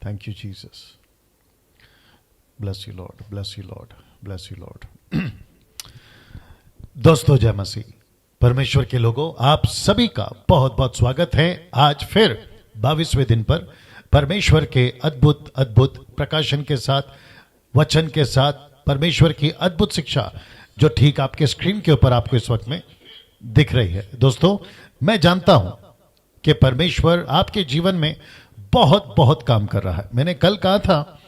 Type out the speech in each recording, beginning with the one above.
Thank you, Jesus. Bless you, Lord. Bless you, Lord. Bless you, Lord. दोस्तों, जय मसीह। परमेश्वर के लोगों, आप सभी का बहुत बहुत स्वागत है। आज फिर 22वें दिन पर परमेश्वर के अद्भुत अद्भुत प्रकाशन के साथ, वचन के साथ, परमेश्वर की अद्भुत शिक्षा जो ठीक आपके स्क्रीन के ऊपर आपको इस वक्त में दिख रही है। दोस्तों, मैं जानता हूं कि परमेश्वर आपके जीवन में बहुत बहुत काम कर रहा है। मैंने कल कहा था,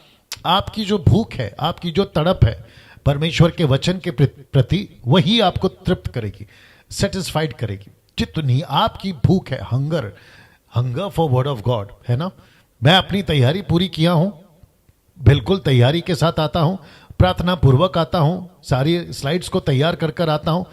आपकी जो भूख है, आपकी जो तड़प है परमेश्वर के वचन के प्रति, वही आपको तृप्त करेगी, सेटिस्फाइड करेगी। जितनी आपकी भूख है, hunger for word of God है ना। मैं अपनी तैयारी पूरी किया हूं, बिल्कुल तैयारी के साथ आता हूं, प्रार्थना पूर्वक आता हूं, सारी स्लाइड्स को तैयार कर कर आता हूं।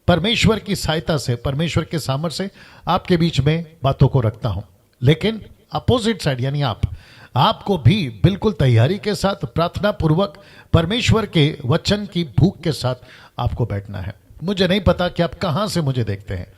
परमेश्वर की सहायता से, परमेश्वर के सामर्थ्य से आपके बीच में बातों को रखता हूं। लेकिन अपोजिट साइड यानी आपको भी बिल्कुल तैयारी के साथ, प्रार्थना पूर्वक, परमेश्वर के वचन की भूख के साथ आपको बैठना है। मुझे नहीं पता कि आप कहां से मुझे देखते हैं,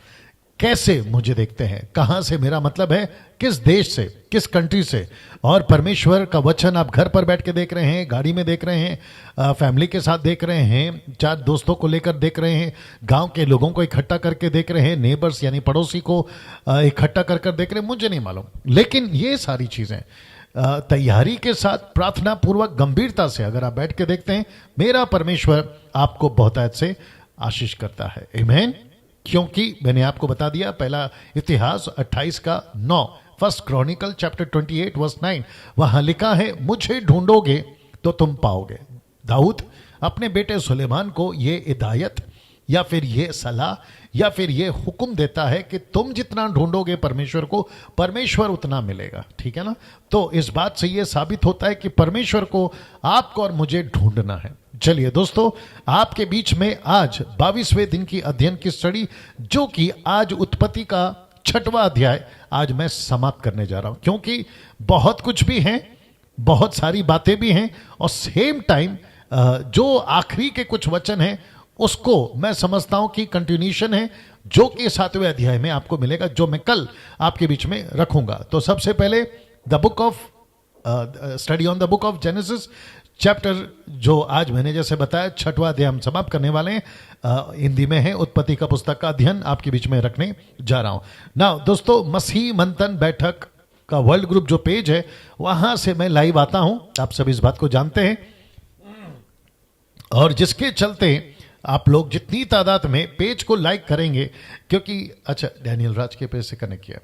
कैसे मुझे देखते हैं, कहां से, मेरा मतलब है किस देश से, किस कंट्री से। और परमेश्वर का वचन आप घर पर बैठ के देख रहे हैं, गाड़ी में देख रहे हैं, फैमिली के साथ देख रहे हैं, 4 दोस्तों को लेकर देख रहे हैं, गांव के लोगों को इकट्ठा करके देख रहे हैं, नेबर्स यानी पड़ोसी को इकट्ठा कर कर देख रहे हैं, मुझे नहीं मालूम। लेकिन ये सारी चीजें तैयारी के साथ, प्रार्थना पूर्वक, गंभीरता से अगर आप बैठ के देखते हैं, मेरा परमेश्वर आपको बहुतायत से आशीष करता है। आमीन। क्योंकि मैंने आपको बता दिया, पहला इतिहास 28:9, फर्स्ट क्रॉनिकल चैप्टर 28 वर्स 9, वहां लिखा है, मुझे ढूंढोगे तो तुम पाओगे। दाऊद अपने बेटे सुलेमान को ये हिदायत या फिर ये सलाह या फिर ये हुक्म देता है कि तुम जितना ढूंढोगे परमेश्वर को, परमेश्वर उतना मिलेगा। ठीक है ना। तो इस बात से ये साबित होता है कि परमेश्वर को आपको और मुझे ढूंढना है। चलिए दोस्तों, आपके बीच में आज 22वें दिन की अध्ययन की स्टडी, जो कि आज उत्पत्ति का 6वां अध्याय आज मैं समाप्त करने जा रहा हूं। क्योंकि बहुत कुछ भी है, बहुत सारी बातें भी हैं, और सेम टाइम जो आखिरी के कुछ वचन हैं उसको मैं समझता हूं कि कंटिन्यूशन है, जो कि 7वें अध्याय में आपको मिलेगा, जो मैं कल आपके बीच में रखूंगा। तो सबसे पहले the book of study on the book of genesis chapter, जो आज मैंने जैसे बताया 6वां अध्याय हम समाप्त करने वाले हैं, हिंदी में है, उत्पत्ति का पुस्तक का अध्ययन आपके बीच में रखने जा रहा हूं ना। दोस्तों, मसीह मंथन बैठक का वर्ल्ड ग्रुप जो पेज है, वहां से मैं लाइव आता हूं, आप सभी इस बात को जानते हैं, और जिसके चलते आप लोग जितनी तादाद में पेज को लाइक करेंगे, क्योंकि अच्छा डैनियल राज के पेज से कनेक्ट किया,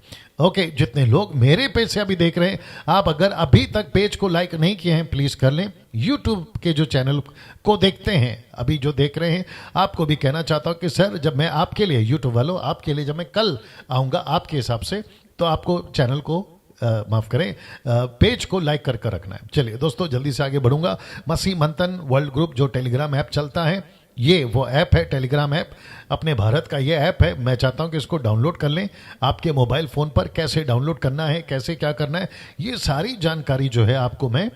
ओके, जितने लोग मेरे पेज से अभी देख रहे हैं, आप अगर अभी तक पेज को लाइक नहीं किए हैं प्लीज कर लें। यूट्यूब के जो चैनल को देखते हैं, अभी जो देख रहे हैं, आपको भी कहना चाहता हूं कि सर, जब मैं आपके लिए, यूट्यूब वालों, आपके लिए जब मैं कल आऊंगा आपके हिसाब से, तो आपको चैनल को माफ करें, पेज को लाइक कर कर रखना है। चलिए दोस्तों, जल्दी से आगे बढ़ूंगा। मसीह मंथन वर्ल्ड ग्रुप जो टेलीग्राम ऐप चलता है, ये वो ऐप है, टेलीग्राम ऐप, अपने भारत का ये ऐप है। मैं चाहता हूं कि इसको डाउनलोड कर लें आपके मोबाइल फ़ोन पर। कैसे डाउनलोड करना है, कैसे क्या करना है, ये सारी जानकारी जो है आपको मैं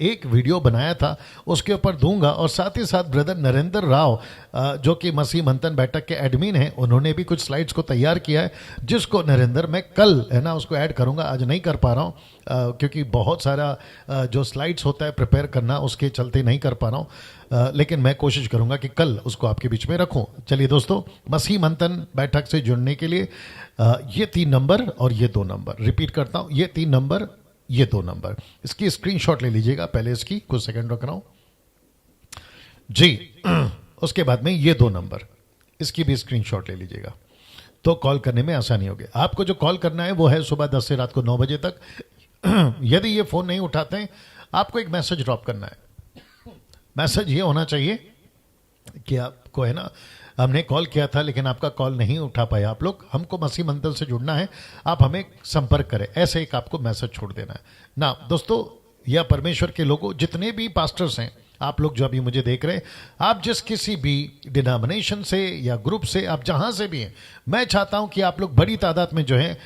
एक वीडियो बनाया था उसके ऊपर दूंगा। और साथ ही साथ ब्रदर नरेंद्र राव, जो कि मसीह मंथन बैठक के एडमिन हैं, उन्होंने भी कुछ स्लाइड्स को तैयार किया है, जिसको नरेंद्र मैं कल है ना उसको ऐड करूंगा। आज नहीं कर पा रहा हूँ क्योंकि बहुत सारा जो स्लाइड्स होता है प्रिपेयर करना, उसके चलते नहीं कर पा रहा हूँ, लेकिन मैं कोशिश करूंगा कि कल उसको आपके बीच में रखूं। चलिए दोस्तों, मसीह मंथन बैठक से जुड़ने के लिए ये 3 नंबर और ये 2 नंबर, रिपीट करता हूं, ये 3 नंबर, ये 2 नंबर, इसकी स्क्रीनशॉट ले लीजिएगा। पहले इसकी कुछ सेकंड रख रहा हूं जी, उसके बाद में ये 2 नंबर, इसकी भी स्क्रीनशॉट ले लीजिएगा, तो कॉल करने में आसानी होगी। आपको जो कॉल करना है वो है सुबह 10 से रात को 9 बजे तक। यदि ये फोन नहीं उठाते हैं, आपको एक मैसेज ड्रॉप करना है। मैसेज ये होना चाहिए कि आपको, है ना, हमने कॉल किया था लेकिन आपका कॉल नहीं उठा पाया आप लोग, हमको मसीह मंथन से जुड़ना है, आप हमें संपर्क करें, ऐसे एक आपको मैसेज छोड़ देना है ना। दोस्तों, यह परमेश्वर के लोगों, जितने भी पास्टर्स हैं, आप लोग जो अभी मुझे देख रहे हैं, आप जिस किसी भी डिनोमिनेशन से या ग्रुप से, आप जहां से भी हैं, मैं चाहता हूं कि आप लोग बड़ी तादाद में जो है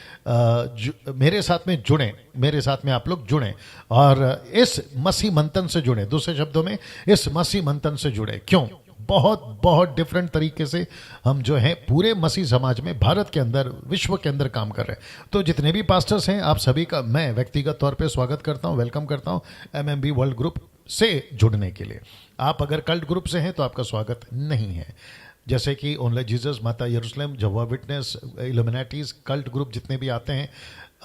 मेरे साथ में जुड़ें, मेरे साथ में आप लोग जुड़ें और इस मसीह मंथन से जुड़ें। दूसरे शब्दों में, इस मसीह मंथन से जुड़े। क्यों? बहुत बहुत डिफरेंट तरीके से हम जो हैं पूरे मसीह समाज में भारत के अंदर विश्व के अंदर काम कर रहे हैं। तो जितने भी पास्टर्स हैं आप सभी का मैं व्यक्तिगत तौर पे स्वागत करता हूं, वेलकम करता हूं एमएमबी वर्ल्ड ग्रुप से जुड़ने के लिए। आप अगर कल्ट ग्रुप से हैं तो आपका स्वागत नहीं है, जैसे कि ओनली जीसस, माता यरूशलेम, जहोवा विटनेस, इल्यूमिनाटीज, कल्ट ग्रुप जितने भी आते हैं,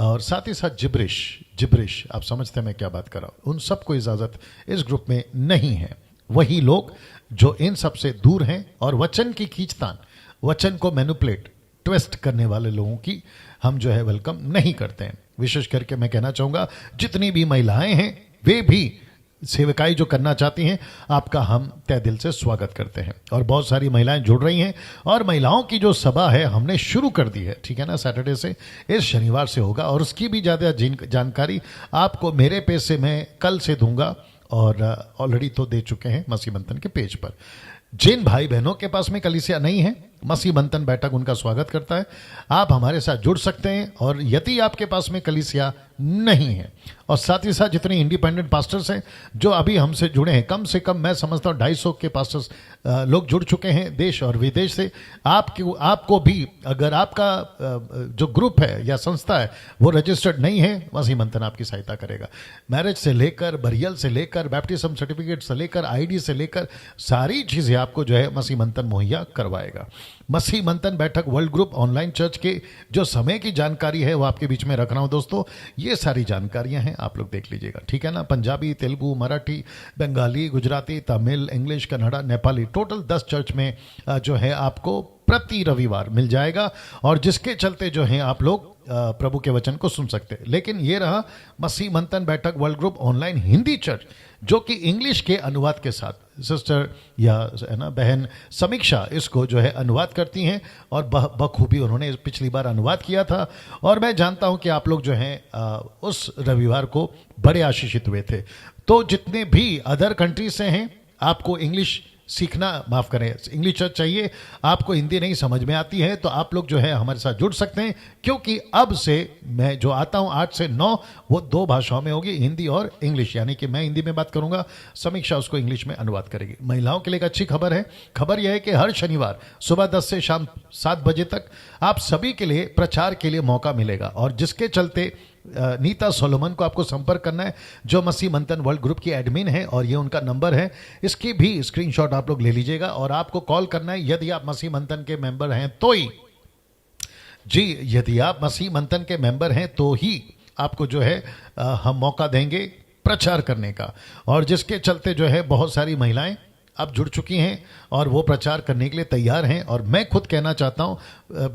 और साथ ही साथ जिब्रिश आप समझते हैं मैं क्या बात कर रहा हूँ, उन सबको इजाज़त इस ग्रुप में नहीं है। वही लोग जो इन सब से दूर हैं और वचन की खींचतान, वचन को मैनिपुलेट, ट्विस्ट करने वाले लोगों की हम जो है वेलकम नहीं करते हैं। विशेष करके मैं कहना चाहूँगा जितनी भी महिलाएं हैं वे भी सेवकाई जो करना चाहती हैं, आपका हम तहे दिल से स्वागत करते हैं। और बहुत सारी महिलाएं जुड़ रही हैं और महिलाओं की जो सभा है हमने शुरू कर दी है, ठीक है ना, सैटरडे से, इस शनिवार से होगा। और उसकी भी ज़्यादा जानकारी आपको मेरे पेज से मैं कल से दूंगा, और ऑलरेडी तो दे चुके हैं मसीह मंथन के पेज पर। जिन भाई बहनों के पास में कलीसिया नहीं है, मसीह मंथन बैठक उनका स्वागत करता है। आप हमारे साथ जुड़ सकते हैं। और यदि आपके पास में कलीसिया नहीं है, और साथ ही साथ जितने इंडिपेंडेंट पास्टर्स हैं जो अभी हमसे जुड़े हैं, कम से कम मैं समझता हूँ 250 के पास्टर्स लोग जुड़ चुके हैं देश और विदेश से। आपको भी अगर आपका जो ग्रुप है या संस्था है वो रजिस्टर्ड नहीं है, मसीह मंथन आपकी सहायता करेगा। मैरिज से लेकर, बरियल से लेकर, बैप्टिज्म सर्टिफिकेट से लेकर, आईडी से लेकर सारी चीज़ें आपको जो है मसीह मंथन मुहैया करवाएगा। मसीह मंथन बैठक वर्ल्ड ग्रुप ऑनलाइन चर्च के जो समय की जानकारी है वो आपके बीच में रख रहा हूं दोस्तों। ये सारी जानकारियां हैं, आप लोग देख लीजिएगा, ठीक है ना। Punjabi, Telugu, Marathi, Bengali, Gujarati, Tamil, English, Kannada, Nepali, total 10 church में जो है आपको प्रति रविवार मिल जाएगा, और जिसके चलते जो है आप लोग प्रभु के वचन को सुन सकते हैं। लेकिन ये रहा मसीह मंथन बैठक world group online Hindi church, जो कि इंग्लिश के अनुवाद के साथ सिस्टर या है ना बहन समीक्षा इसको जो है अनुवाद करती हैं, और बखूबी उन्होंने पिछली बार अनुवाद किया था। और मैं जानता हूं कि आप लोग जो हैं उस रविवार को बड़े आशीषित हुए थे। तो जितने भी अदर कंट्री से हैं, आपको इंग्लिश सीखना, माफ करें, इंग्लिश चर्च चाहिए, आपको हिंदी नहीं समझ में आती है, तो आप लोग जो है हमारे साथ जुड़ सकते हैं। क्योंकि अब से मैं जो आता हूं 8 से 9 वो 2 भाषाओं में होगी, हिंदी और इंग्लिश, यानी कि मैं हिंदी में बात करूंगा, समीक्षा उसको इंग्लिश में अनुवाद करेगी। महिलाओं के लिए एक अच्छी खबर है। खबर यह है कि हर शनिवार सुबह 10 से शाम 7 बजे तक आप सभी के लिए प्रचार के लिए मौका मिलेगा, और जिसके चलते नीता सोलोमन को आपको संपर्क करना है, जो मसीह मंथन वर्ल्ड ग्रुप की एडमिन है, और ये उनका नंबर है। इसकी भी स्क्रीनशॉट आप लोग ले लीजिएगा, और आपको कॉल करना है यदि आप मसीह मंथन के मेंबर हैं तो ही। जी, यदि आप मसीह मंथन के मेंबर हैं तो ही आपको जो है हम मौका देंगे प्रचार करने का। और जिसके चलते जो है बहुत सारी महिलाएं अब जुड़ चुकी हैं और वो प्रचार करने के लिए तैयार हैं। और मैं खुद कहना चाहता हूँ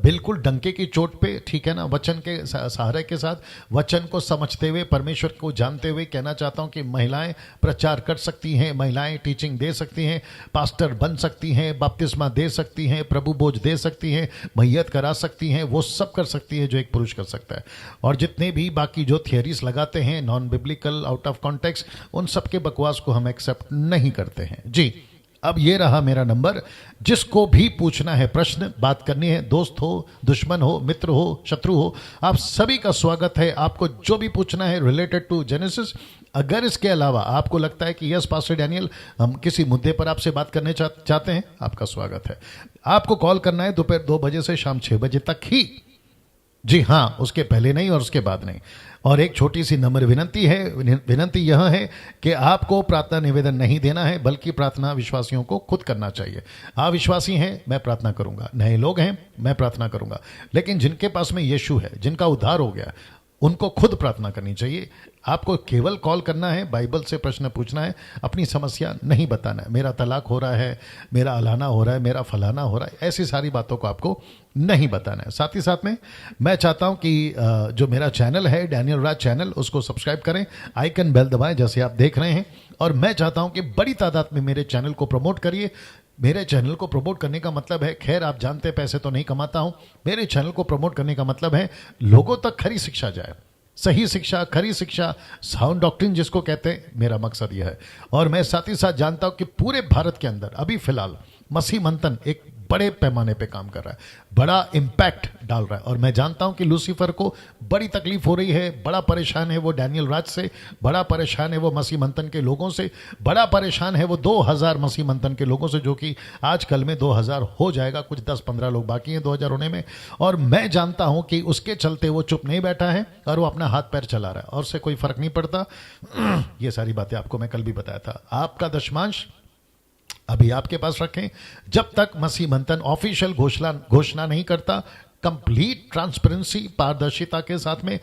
बिल्कुल डंके की चोट पे, ठीक है ना, वचन के सहारे के साथ, वचन को समझते हुए, परमेश्वर को जानते हुए कहना चाहता हूँ कि महिलाएं प्रचार कर सकती हैं, महिलाएं टीचिंग दे सकती हैं, पास्टर बन सकती हैं, बपतिस्मा दे सकती हैं, प्रभु बोझ दे सकती हैं, मैयत करा सकती हैं, वो सब कर सकती है जो एक पुरुष कर सकता है। और जितने भी बाकी जो थियरीज लगाते हैं non biblical, out of context, उन सब के बकवास को हम एक्सेप्ट नहीं करते हैं। जी, अब ये रहा मेरा नंबर। जिसको भी पूछना है, प्रश्न, बात करनी है, दोस्त हो, दुश्मन हो, मित्र हो, शत्रु हो, आप सभी का स्वागत है। आपको जो भी पूछना है रिलेटेड टू जेनेसिस, अगर इसके अलावा आपको लगता है कि यस पास्टर डैनियल हम किसी मुद्दे पर आपसे बात करने चाहते हैं, आपका स्वागत है। आपको कॉल करना है दोपहर 2 बजे से शाम 6 बजे तक ही। जी हाँ, उसके पहले नहीं और उसके बाद नहीं। और एक छोटी सी नम्र विनंती है, विनंती यह है कि आपको प्रार्थना निवेदन नहीं देना है, बल्कि प्रार्थना विश्वासियों को खुद करना चाहिए। आप विश्वासी हैं, मैं प्रार्थना करूंगा, नए लोग हैं, मैं प्रार्थना करूंगा, लेकिन जिनके पास में यीशु है, जिनका उद्धार हो गया, उनको खुद प्रार्थना करनी चाहिए। आपको केवल कॉल करना है, बाइबल से प्रश्न पूछना है, अपनी समस्या नहीं बताना है। मेरा तलाक हो रहा है, मेरा अलाना हो रहा है, मेरा फलाना हो रहा है, ऐसी सारी बातों को आपको नहीं बताना है। साथ ही साथ में मैं चाहता हूं कि जो मेरा चैनल है डैनियल राज चैनल, उसको सब्सक्राइब करें, आइकन बेल दबाएं जैसे आप देख रहे हैं। और मैं चाहता हूं कि बड़ी तादाद में मेरे चैनल को प्रमोट करिए। मेरे चैनल को प्रमोट करने का मतलब है, खैर आप जानते हैं पैसे तो नहीं कमाता हूं, मेरे चैनल को प्रमोट करने का मतलब है लोगों तक खरी शिक्षा जाए, सही शिक्षा, खरी शिक्षा, साउंड डॉक्ट्रिन जिसको कहते हैं, मेरा मकसद यह है। और मैं साथ ही साथ जानता हूं कि पूरे भारत के अंदर अभी फिलहाल मसीह मंथन एक बड़े पैमाने पे काम कर रहा है, बड़ा इम्पैक्ट डाल रहा है। और मैं जानता हूं कि लूसीफर को बड़ी तकलीफ हो रही है, बड़ा परेशान है वो डैनियल राज से, बड़ा परेशान है वो मसीह मंथन के लोगों से, बड़ा परेशान है वो 2000 मसीह मंथन के लोगों से, जो कि आजकल में 2000 हो जाएगा, कुछ 10-15 लोग बाकी हैं 2000 होने में। और मैं जानता हूं कि उसके चलते वो चुप नहीं बैठा है और वो अपना हाथ पैर चला रहा है और उससे कोई फर्क नहीं पड़ता। ये सारी बातें आपको मैं कल भी बताया था। आपका दशमांश अभी आपके पास रखें, जब तक मसीह मंथन ऑफिशियल घोषणा नहीं करता, कंप्लीट ट्रांसपेरेंसी, पारदर्शिता के साथ में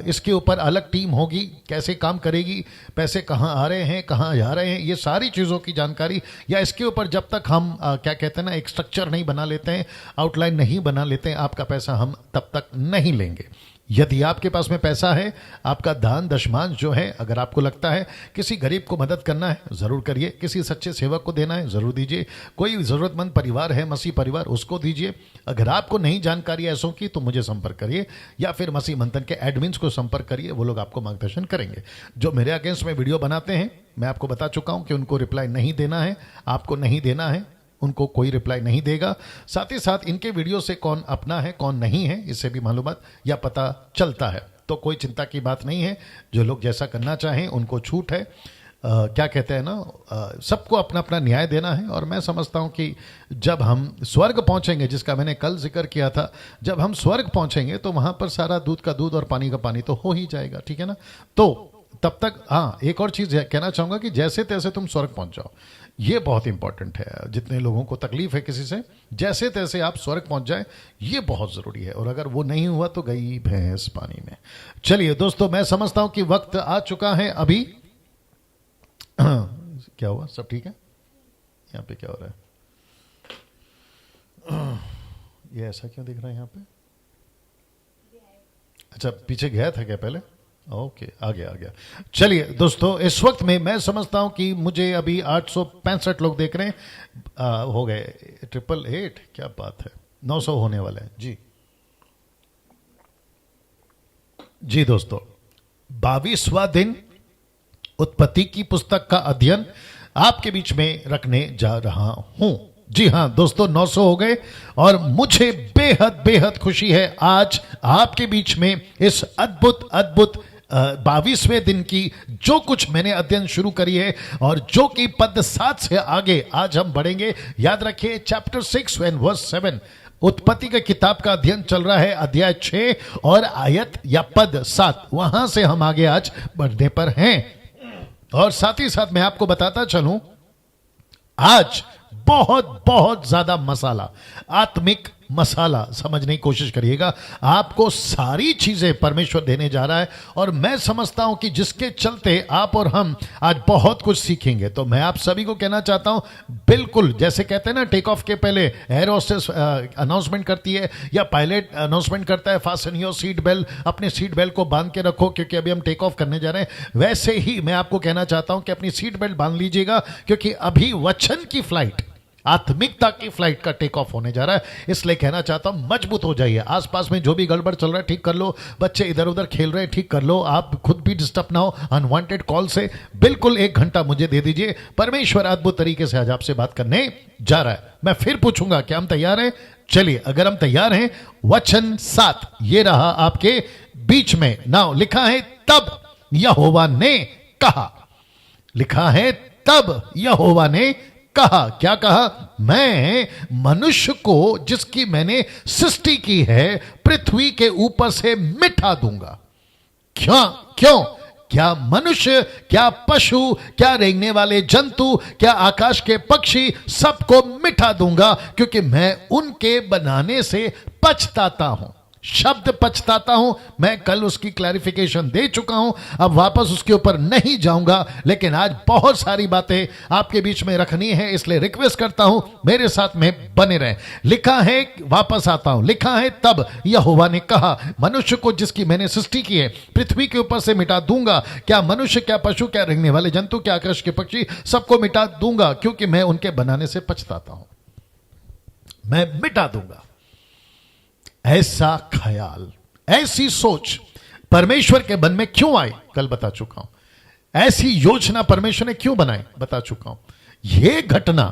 इसके ऊपर अलग टीम होगी, कैसे काम करेगी, पैसे कहाँ आ रहे हैं, कहाँ जा रहे हैं, ये सारी चीज़ों की जानकारी, या इसके ऊपर जब तक हम क्या कहते हैं ना, एक स्ट्रक्चर नहीं बना लेते हैं, आउटलाइन नहीं बना लेते हैं, आपका पैसा हम तब तक नहीं लेंगे। यदि आपके पास में पैसा है, आपका दान दशमांश जो है, अगर आपको लगता है किसी गरीब को मदद करना है ज़रूर करिए, किसी सच्चे सेवक को देना है ज़रूर दीजिए, कोई ज़रूरतमंद परिवार है मसीह परिवार, उसको दीजिए। अगर आपको नहीं जानकारी ऐसों की तो मुझे संपर्क करिए या फिर मसीह मंथन के एडमिन्स को संपर्क करिए, वो लोग आपको मार्गदर्शन करेंगे। जो मेरे अगेंस्ट में वीडियो बनाते हैं, मैं आपको बता चुका हूँ कि उनको रिप्लाई नहीं देना है, आपको नहीं देना है, उनको कोई रिप्लाई नहीं देगा। साथ ही साथ इनके वीडियो से कौन अपना है कौन नहीं है, इससे भी मालूमात या पता चलता है, तो कोई चिंता की बात नहीं है। जो लोग जैसा करना चाहें उनको छूट है। क्या कहते हैं ना, सबको अपना अपना न्याय देना है। और मैं समझता हूं कि जब हम स्वर्ग पहुंचेंगे, जिसका मैंने कल जिक्र किया था, जब हम स्वर्ग पहुंचेंगे तो वहां पर सारा दूध का दूध और पानी का पानी तो हो ही जाएगा, ठीक है ना। तो तब तक हाँ, एक और चीज़ कहना चाहूँगा कि जैसे तैसे तुम स्वर्ग पहुंच जाओ, ये बहुत इंपॉर्टेंट है। जितने लोगों को तकलीफ है किसी से, जैसे तैसे आप स्वर्ग पहुंच जाए, ये बहुत ज़रूरी है। और अगर वो नहीं हुआ तो गई भैंस पानी में। चलिए दोस्तों, मैं समझता हूं कि वक्त आ चुका है अभी। क्या हुआ, सब ठीक है? यहाँ पे क्या हो रहा है? ये ऐसा क्यों दिख रहा है यहाँ पे? अच्छा, पीछे गया था क्या पहले? ओके, आ गया। चलिए दोस्तों, इस वक्त में मैं समझता हूं कि मुझे अभी 865 लोग देख रहे हैं। हो गए 888, क्या बात है, 900 होने वाले हैं जी। जी दोस्तों, 22वां दिन उत्पत्ति की पुस्तक का अध्ययन आपके बीच में रखने जा रहा हूं। जी हां दोस्तों, 900 हो गए और मुझे बेहद खुशी है आज आपके बीच में इस अद्भुत 22वें दिन की जो कुछ मैंने अध्ययन शुरू करी है, और जो कि पद 7 से आगे आज हम बढ़ेंगे। याद रखिए, चैप्टर 6 एंड वर्स 7, उत्पत्ति के किताब का अध्ययन चल रहा है, अध्याय 6 और आयत या पद 7, वहां से हम आगे आज बढ़ने पर हैं। और साथ ही साथ मैं आपको बताता चलूं, आज बहुत ज्यादा मसाला, आत्मिक मसाला समझने की कोशिश करिएगा। आपको सारी चीजें परमेश्वर देने जा रहा है, और मैं समझता हूं कि जिसके चलते आप और हम आज बहुत कुछ सीखेंगे। तो मैं आप सभी को कहना चाहता हूं, बिल्कुल जैसे कहते हैं ना, टेक ऑफ के पहले एयर होस्टेस अनाउंसमेंट करती है या पायलट अनाउंसमेंट करता है, फास्टन योर सीट बेल्ट, अपने सीट बेल्ट को बांध के रखो क्योंकि अभी हम टेक ऑफ करने जा रहे हैं। वैसे ही मैं आपको कहना चाहता हूं कि अपनी सीट बेल्ट बांध लीजिएगा, क्योंकि अभी वचन की फ्लाइट, आत्मिकता की फ्लाइट का टेक ऑफ होने जा रहा है। इसलिए कहना चाहता हूं, मजबूत हो जाइए। आसपास में जो भी गड़बड़ चल रहा है ठीक कर लो, बच्चे इधर उधर खेल रहे हैं ठीक कर लो, आप खुद भी डिस्टर्ब ना हो अनवांटेड कॉल से। बिल्कुल 1 घंटा मुझे दे दीजिए, परमेश्वर अद्भुत तरीके से आज आपसे बात करने जा रहा है। मैं फिर पूछूंगा, क्या हम तैयार हैं? चलिए, अगर हम तैयार हैं, वचन 7 ये रहा आपके बीच में। नाउ लिखा है, तब यहोवा ने कहा। लिखा है, तब यहोवा ने कहा। क्या कहा? मैं मनुष्य को जिसकी मैंने सृष्टि की है पृथ्वी के ऊपर से मिटा दूंगा। क्यों? क्या मनुष्य, क्या पशु, क्या रेंगने वाले जंतु, क्या आकाश के पक्षी, सबको मिटा दूंगा, क्योंकि मैं उनके बनाने से पछताता हूं। शब्द पछताता हूं, मैं कल उसकी क्लैरिफिकेशन दे चुका हूं, अब वापस उसके ऊपर नहीं जाऊंगा। लेकिन आज बहुत सारी बातें आपके बीच में रखनी है, इसलिए रिक्वेस्ट करता हूं मेरे साथ में बने रहें। लिखा है, वापस आता हूं, लिखा है, तब यहोवा ने कहा, मनुष्य को जिसकी मैंने सृष्टि की है पृथ्वी के ऊपर से मिटा दूंगा। क्या मनुष्य, क्या पशु, क्या रेंगने वाले जंतु, क्या आकाश के पक्षी, सबको मिटा दूंगा, क्योंकि मैं उनके बनाने से पछताता हूं। मैं मिटा दूंगा। ऐसा ख्याल, ऐसी सोच परमेश्वर के मन में क्यों आई, कल बता चुका हूं। ऐसी योजना परमेश्वर ने क्यों बनाई, बता चुका हूं। यह घटना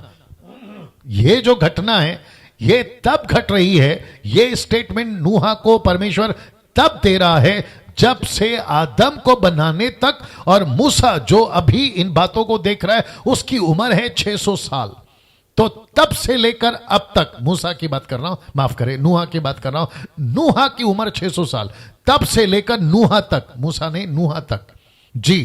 ये जो घटना है ये तब घट रही है, ये स्टेटमेंट नूहा को परमेश्वर तब दे रहा है जब से आदम को बनाने तक, और मूसा जो अभी इन बातों को देख रहा है उसकी उम्र है 600 साल। तो तब से लेकर अब तक, मूसा की बात कर रहा हूं, माफ करें नूहा की बात कर रहा हूं, नूहा की उम्र 600 साल, तब से लेकर नूहा तक, मूसा नहीं नूहा तक, जी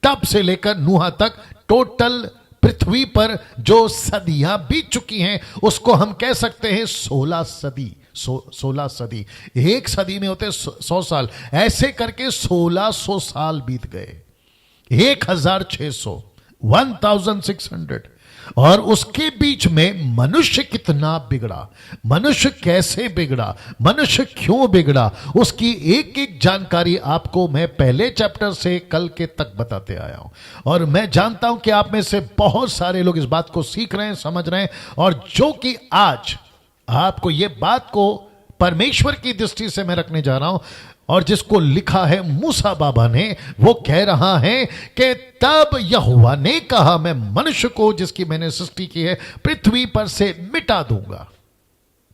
तब से लेकर नूहा तक टोटल पृथ्वी पर जो सदियां बीत चुकी हैं उसको हम कह सकते हैं 16 सदी। 16 सदी, एक सदी में होते 100 साल, ऐसे करके 1600 साल बीत गए, 1600, 1600, और उसके बीच में मनुष्य कितना बिगड़ा, मनुष्य कैसे बिगड़ा, मनुष्य क्यों बिगड़ा, उसकी एक एक जानकारी आपको मैं पहले चैप्टर से कल के तक बताते आया हूं। और मैं जानता हूं कि आप में से बहुत सारे लोग इस बात को सीख रहे हैं, समझ रहे हैं, और जो कि आज आपको ये बात को परमेश्वर की दृष्टि से मैं रखने जा रहा हूं, और जिसको लिखा है मूसा बाबा ने, वो कह रहा है कि तब यहोवा ने कहा मैं मनुष्य को जिसकी मैंने सृष्टि की है पृथ्वी पर से मिटा दूंगा।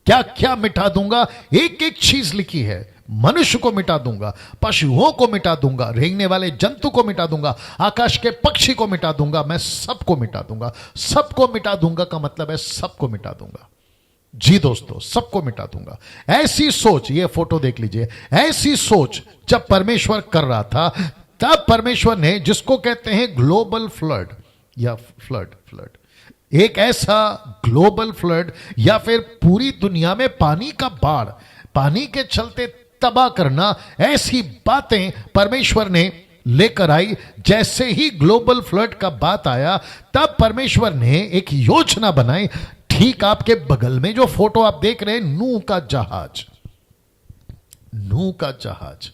क्या क्या मिटा दूंगा, एक एक चीज लिखी है, मनुष्य को मिटा दूंगा, पशुओं को मिटा दूंगा, रेंगने वाले जंतु को मिटा दूंगा, आकाश के पक्षी को मिटा दूंगा, मैं सबको मिटा दूंगा। सबको मिटा दूंगा का मतलब है सबको मिटा दूंगा, जी दोस्तों, सबको मिटा दूंगा। ऐसी सोच, ये फोटो देख लीजिए, ऐसी सोच जब परमेश्वर कर रहा था तब परमेश्वर ने, जिसको कहते हैं ग्लोबल फ्लड या फ्लड, एक ऐसा ग्लोबल फ्लड या फिर पूरी दुनिया में पानी का बाढ़, पानी के चलते तबाह करना, ऐसी बातें परमेश्वर ने लेकर आई। जैसे ही ग्लोबल फ्लड का बात आया तब परमेश्वर ने एक योजना बनाई। ठीक आपके बगल में जो फोटो आप देख रहे हैं, नूह का जहाज, नूह का जहाज,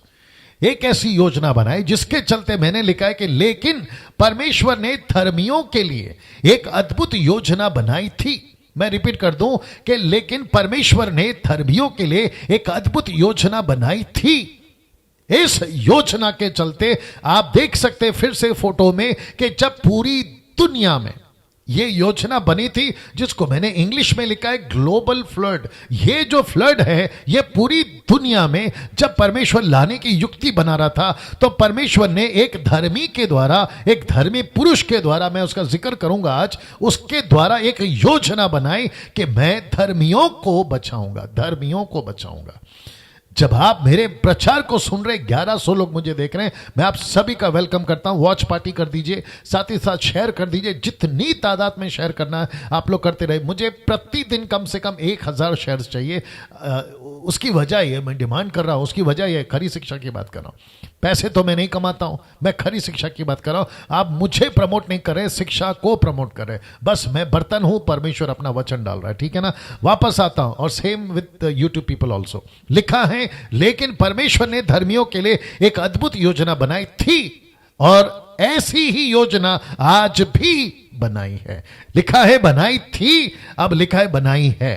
एक ऐसी योजना बनाई जिसके चलते मैंने लिखा है कि लेकिन परमेश्वर ने धर्मियों के लिए एक अद्भुत योजना बनाई थी। मैं रिपीट कर दूं कि लेकिन परमेश्वर ने धर्मियों के लिए एक अद्भुत योजना बनाई थी। इस योजना के चलते आप देख सकते हैं फिर से फोटो में कि जब पूरी दुनिया में ये योजना बनी थी, जिसको मैंने इंग्लिश में लिखा है ग्लोबल फ्लड। ये जो फ्लड है ये पूरी दुनिया में जब परमेश्वर लाने की युक्ति बना रहा था, तो परमेश्वर ने एक धर्मी के द्वारा, एक धर्मी पुरुष के द्वारा, मैं उसका जिक्र करूंगा आज, उसके द्वारा एक योजना बनाई कि मैं धर्मियों को बचाऊंगा, धर्मियों को बचाऊंगा। जब आप मेरे प्रचार को सुन रहे, 1100 लोग मुझे देख रहे हैं, मैं आप सभी का वेलकम करता हूं। वॉच पार्टी कर दीजिए, साथ ही साथ शेयर कर दीजिए, जितनी तादाद में शेयर करना है आप लोग करते रहे। मुझे प्रतिदिन कम से कम 1000 शेयर्स चाहिए। उसकी वजह ये, मैं डिमांड कर रहा हूं, उसकी वजह ये खरी शिक्षा की बात कर रहा हूं। पैसे तो मैं नहीं कमाता हूं, मैं खरी शिक्षा की बात कर रहा हूं। आप मुझे प्रमोट नहीं कर रहे, शिक्षा को प्रमोट कर रहे, बस मैं बर्तन हूं, परमेश्वर अपना वचन डाल रहा है, ठीक है ना। वापस आता हूं, और same with YouTube people also. लिखा है लेकिन परमेश्वर ने धर्मियों के लिए एक अद्भुत योजना बनाई थी, और ऐसी ही योजना आज भी बनाई है। लिखा है बनाई थी, अब लिखा है बनाई है।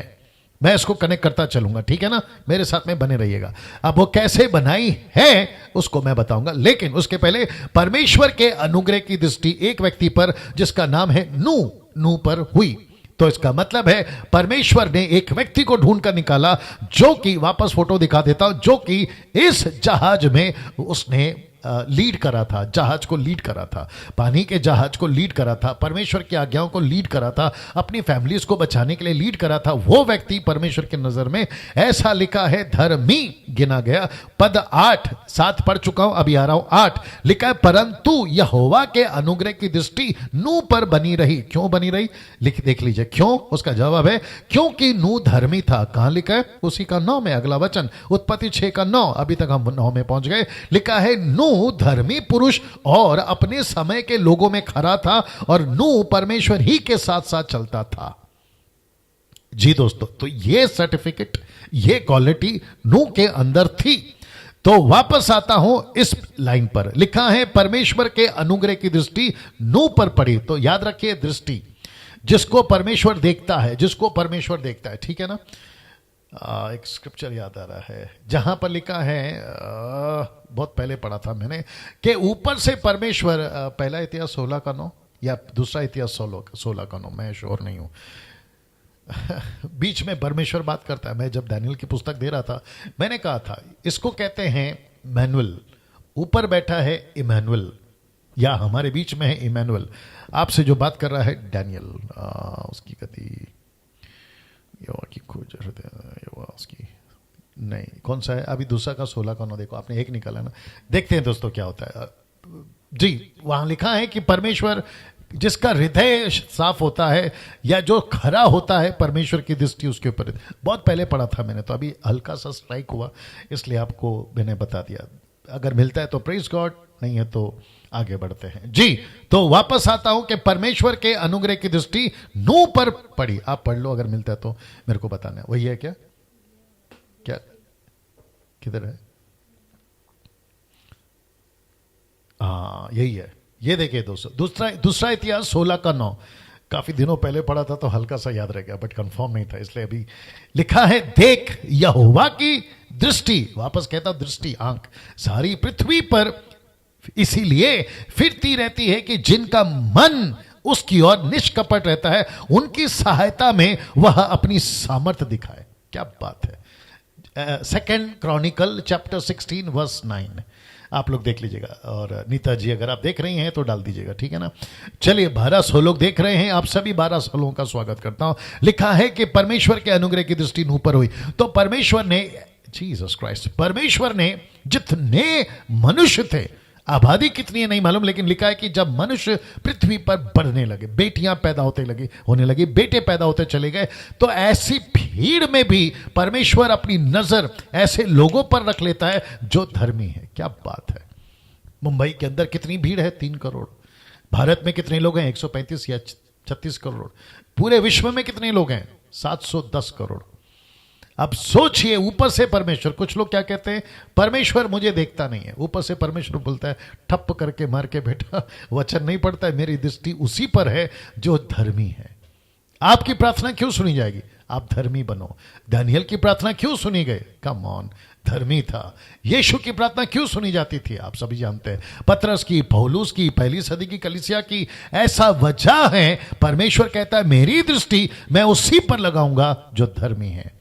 मैं इसको कनेक्ट करता चलूंगा, ठीक है ना, मेरे साथ में बने रहिएगा। अब वो कैसे बनाई है उसको मैं बताऊंगा, लेकिन उसके पहले परमेश्वर के अनुग्रह की दृष्टि एक व्यक्ति पर जिसका नाम है नूह पर हुई। तो इसका मतलब है परमेश्वर ने एक व्यक्ति को ढूंढ कर निकाला, जो कि, वापस फोटो दिखा देता हूं, जो कि इस जहाज में उसने लीड करा था, जहाज को लीड करा था, पानी के जहाज को लीड करा था, परमेश्वर की आज्ञाओं को लीड करा था, अपनी फैमिलीज को बचाने के लिए लीड करा था। वो व्यक्ति परमेश्वर की नजर में, ऐसा लिखा है, धर्मी गिना गया। पद 8, 7 पढ़ चुका हूं, अभी आ रहा हूं 8। लिखा है परंतु यहोवा के अनुग्रह की दृष्टि नूह पर बनी रही। क्यों बनी रही, देख लीजिए क्यों। उसका जवाब है क्योंकि नूह धर्मी था। कहां लिखा है, उसी का 9 में अगला वचन, उत्पत्ति 6 का 9। अभी तक हम 9 में पहुंच गए। लिखा है नूह धर्मी पुरुष और अपने समय के लोगों में खरा था, और नूह परमेश्वर ही के साथ साथ चलता था। जी दोस्तों, तो ये सर्टिफिकेट, ये क्वालिटी नूह के अंदर थी। तो वापस आता हूं इस लाइन पर, लिखा है परमेश्वर के अनुग्रह की दृष्टि नूह पर पड़ी। तो याद रखिए, दृष्टि, जिसको परमेश्वर देखता है, जिसको परमेश्वर देखता है, ठीक है ना। एक स्क्रिप्चर याद आ रहा है जहां पर लिखा है, बहुत पहले पढ़ा था मैंने, कि ऊपर से परमेश्वर, पहला इतिहास 16 का 9 या दूसरा इतिहास 16 का 9, मैं श्योर नहीं हूं। बीच में परमेश्वर बात करता है। मैं जब दानियल की पुस्तक दे रहा था, मैंने कहा था इसको कहते हैं मैनुअल। ऊपर बैठा है इमैनुअल, या हमारे बीच में है इमैनुअल। आपसे जो बात कर रहा है डैनियल, उसकी गति यहोवा की खोज यहोवा उसकी नहीं, कौन सा है अभी? दूसरा का 16 का ना, देखो आपने एक निकाला ना। देखते हैं दोस्तों क्या होता है जी। वहां लिखा है कि परमेश्वर जिसका हृदय साफ होता है या जो खरा होता है, परमेश्वर की दृष्टि उसके ऊपर। बहुत पहले पढ़ा था मैंने, तो अभी हल्का सा स्ट्राइक हुआ, इसलिए आपको मैंने बता दिया। अगर मिलता है तो प्रेज गॉड, नहीं है तो आगे बढ़ते हैं जी। तो वापस आता हूं कि परमेश्वर के अनुग्रह की दृष्टि नूह पर पड़ी। आप पढ़ लो, अगर मिलता है तो मेरे को बताना। वही है क्या? क्या किधर है? हाँ यही है। ये देखिए दोस्तों, दूसरा इतिहास 16 का 9। काफी दिनों पहले पढ़ा था तो हल्का सा याद रह गया, बट कंफर्म नहीं था, इसलिए अभी लिखा है, देख यहोवा की दृष्टि, वापस कहता दृष्टि, आंख सारी पृथ्वी पर इसीलिए फिरती रहती है कि जिनका मन उसकी ओर निष्कपट रहता है, उनकी सहायता में वह अपनी सामर्थ्य दिखाए। क्या बात है। सेकेंड क्रॉनिकल चैप्टर 16 वर्स 9, आप लोग देख लीजिएगा। और नीता जी अगर आप देख रही हैं तो डाल दीजिएगा, ठीक है ना। चलिए 1200 लोग देख रहे हैं, आप सभी 1200 लोगों का स्वागत करता हूं। लिखा है कि परमेश्वर के अनुग्रह की दृष्टि नूह पर हुई। तो परमेश्वर ने, जीसस क्राइस्ट, परमेश्वर ने जितने मनुष्य थे, आबादी कितनी है नहीं मालूम, लेकिन लिखा है कि जब मनुष्य पृथ्वी पर बढ़ने लगे, बेटियां पैदा होने लगी, बेटे पैदा होते चले गए, तो ऐसी भीड़ में भी परमेश्वर अपनी नजर ऐसे लोगों पर रख लेता है जो धर्मी है। क्या बात है। मुंबई के अंदर कितनी भीड़ है? 3 करोड़। भारत में कितने लोग हैं? 135 या 36 करोड़। पूरे विश्व में कितने लोग हैं? 710 करोड़। अब सोचिए, ऊपर से परमेश्वर, कुछ लोग क्या कहते हैं, परमेश्वर मुझे देखता नहीं है। ऊपर से परमेश्वर बोलता है ठप करके मार के, बेटा वचन नहीं पढ़ता है, मेरी दृष्टि उसी पर है जो धर्मी है। आपकी प्रार्थना क्यों सुनी जाएगी? आप धर्मी बनो। दानियल की प्रार्थना क्यों सुनी गई? कम ऑन, धर्मी था। यीशु की प्रार्थना क्यों सुनी जाती थी? आप सभी जानते हैं। पतरस की, पौलुस की, पहली सदी की कलीसिया की। ऐसा वजह है, परमेश्वर कहता है मेरी दृष्टि मैं उसी पर लगाऊंगा जो धर्मी है।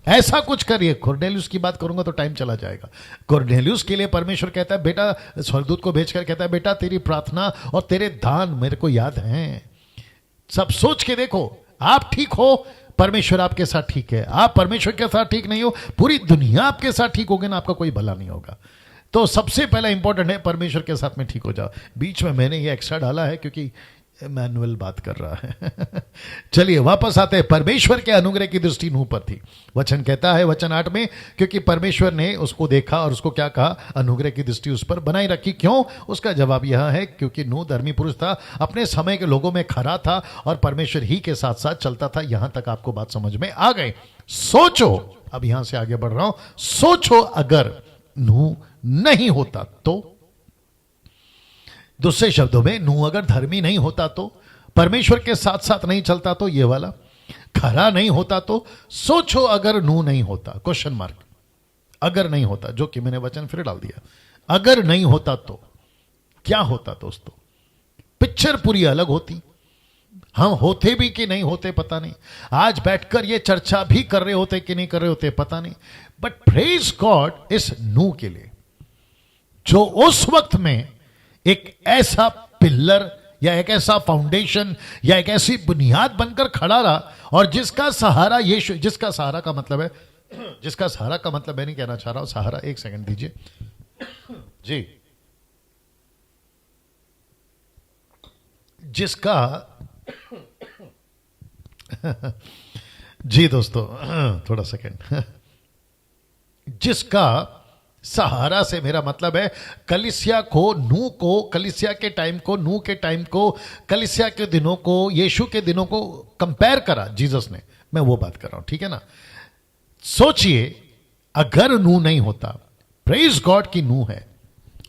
ऐसा कुछ करिए। कोर्नेलियुस की बात करूंगा तो टाइम चला जाएगा। कोर्नेलियुस के लिए परमेश्वर कहता है, बेटा, स्वर्गदूत को भेजकर कहता है, बेटा तेरी प्रार्थना और तेरे दान मेरे को याद हैं। सब सोच के देखो, आप ठीक हो, परमेश्वर आपके साथ ठीक है। आप परमेश्वर के साथ ठीक नहीं हो, पूरी दुनिया आपके साथ ठीक होगी ना, आपका कोई भला नहीं होगा। तो सबसे पहला इंपॉर्टेंट है परमेश्वर के साथ में ठीक हो जाओ। बीच में मैंने ये एक्स्ट्रा डाला है क्योंकि मैनुअल बात कर रहा है। चलिए वापस आते हैं। परमेश्वर के अनुग्रह की दृष्टि नूह पर थी। वचन कहता है, वचन 8 में, क्योंकि परमेश्वर ने उसको देखा और उसको क्या कहा? अनुग्रह की दृष्टि उस पर बनाई रखी। क्यों? उसका जवाब यह है, क्योंकि नूह धर्मी पुरुष था, अपने समय के लोगों में खरा था और परमेश्वर ही के साथ साथ चलता था। यहां तक आपको बात समझ में आ गई? सोचो, अब यहां से आगे बढ़ रहा हूं। सोचो अगर नूह नहीं होता तो, दूसरे शब्दों में, नूह अगर धर्मी नहीं होता तो, परमेश्वर के साथ साथ नहीं चलता तो, ये वाला खरा नहीं होता तो, सोचो अगर नूह नहीं होता, क्वेश्चन मार्क, अगर नहीं होता, जो कि मैंने वचन फिर डाल दिया। अगर नहीं होता तो क्या होता दोस्तों? पिक्चर पूरी अलग होती। हम होते भी कि नहीं होते पता नहीं, आज बैठकर ये चर्चा भी कर रहे होते कि नहीं कर रहे होते पता नहीं। बट प्रेज गॉड इस नूह के लिए, जो उस वक्त में एक ऐसा पिल्लर या एक ऐसा फाउंडेशन या एक ऐसी बुनियाद बनकर खड़ा रहा, और जिसका सहारा यीशु, जिसका सहारा का मतलब है, जिसका सहारा का मतलब मैं नहीं कहना चाह रहा हूं सहारा, एक सेकंड दीजिए जी, जिसका जी दोस्तों थोड़ा सेकंड, जिसका सहारा से मेरा मतलब है कलीसिया को, नूह को, कलीसिया के टाइम को, नूह के टाइम को, कलीसिया के दिनों को, यीशु के दिनों को कंपेयर करा जीसस ने। मैं वो बात कर रहा हूं, ठीक है ना। सोचिए अगर नूह नहीं होता, प्रेज गॉड की नूह है,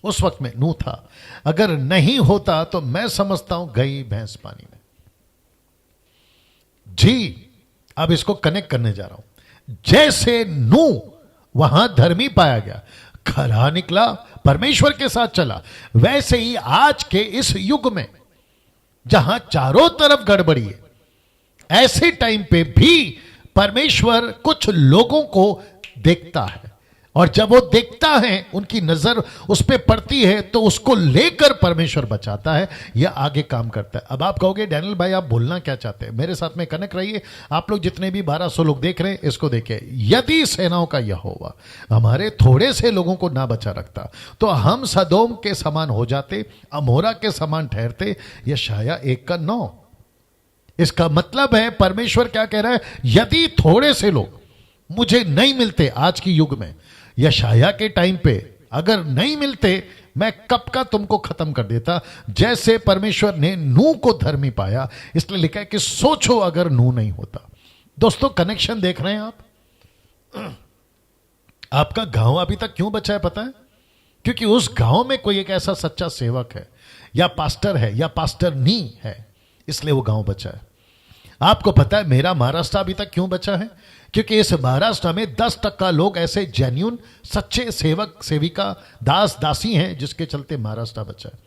उस वक्त में नूह था, अगर नहीं होता तो मैं समझता हूं गई भैंस पानी में जी। अब इसको कनेक्ट करने जा रहा हूं। जैसे नूह वहां धर्मी पाया गया, खरा निकला, परमेश्वर के साथ चला, वैसे ही आज के इस युग में जहां चारों तरफ गड़बड़ी है, ऐसे टाइम पे भी परमेश्वर कुछ लोगों को देखता है, और जब वो देखता है, उनकी नजर उस पर पड़ती है, तो उसको लेकर परमेश्वर बचाता है या आगे काम करता है। अब आप कहोगे डैनियल भाई आप बोलना क्या चाहते हैं, मेरे साथ में कनेक्ट रहिए। आप लोग जितने भी 1200 लोग देख रहे हैं, इसको देखिए। यदि सेनाओं का यहोवा हमारे थोड़े से लोगों को ना बचा रखता, तो हम सदोम के समान हो जाते, अमोरा के समान ठहरते। यशाया 1:9। इसका मतलब है परमेश्वर क्या कह रहा है, यदि थोड़े से लोग मुझे नहीं मिलते आज की युग में, यशाया के टाइम पे अगर नहीं मिलते, मैं कब का तुमको खत्म कर देता। जैसे परमेश्वर ने नूह को धर्मी पाया, इसलिए लिखा है कि सोचो अगर नूह नहीं होता। दोस्तों कनेक्शन देख रहे हैं आप। आपका गांव अभी तक क्यों बचा है पता है? क्योंकि उस गांव में कोई एक ऐसा सच्चा सेवक है, या पास्टर है, या पास्टरनी है, इसलिए वो गांव बचा है। आपको पता है मेरा महाराष्ट्र अभी तक क्यों बचा है? क्योंकि इस महाराष्ट्र में 10% लोग ऐसे जेन्यून सच्चे सेवक सेविका दास दासी हैं, जिसके चलते महाराष्ट्र बचा है।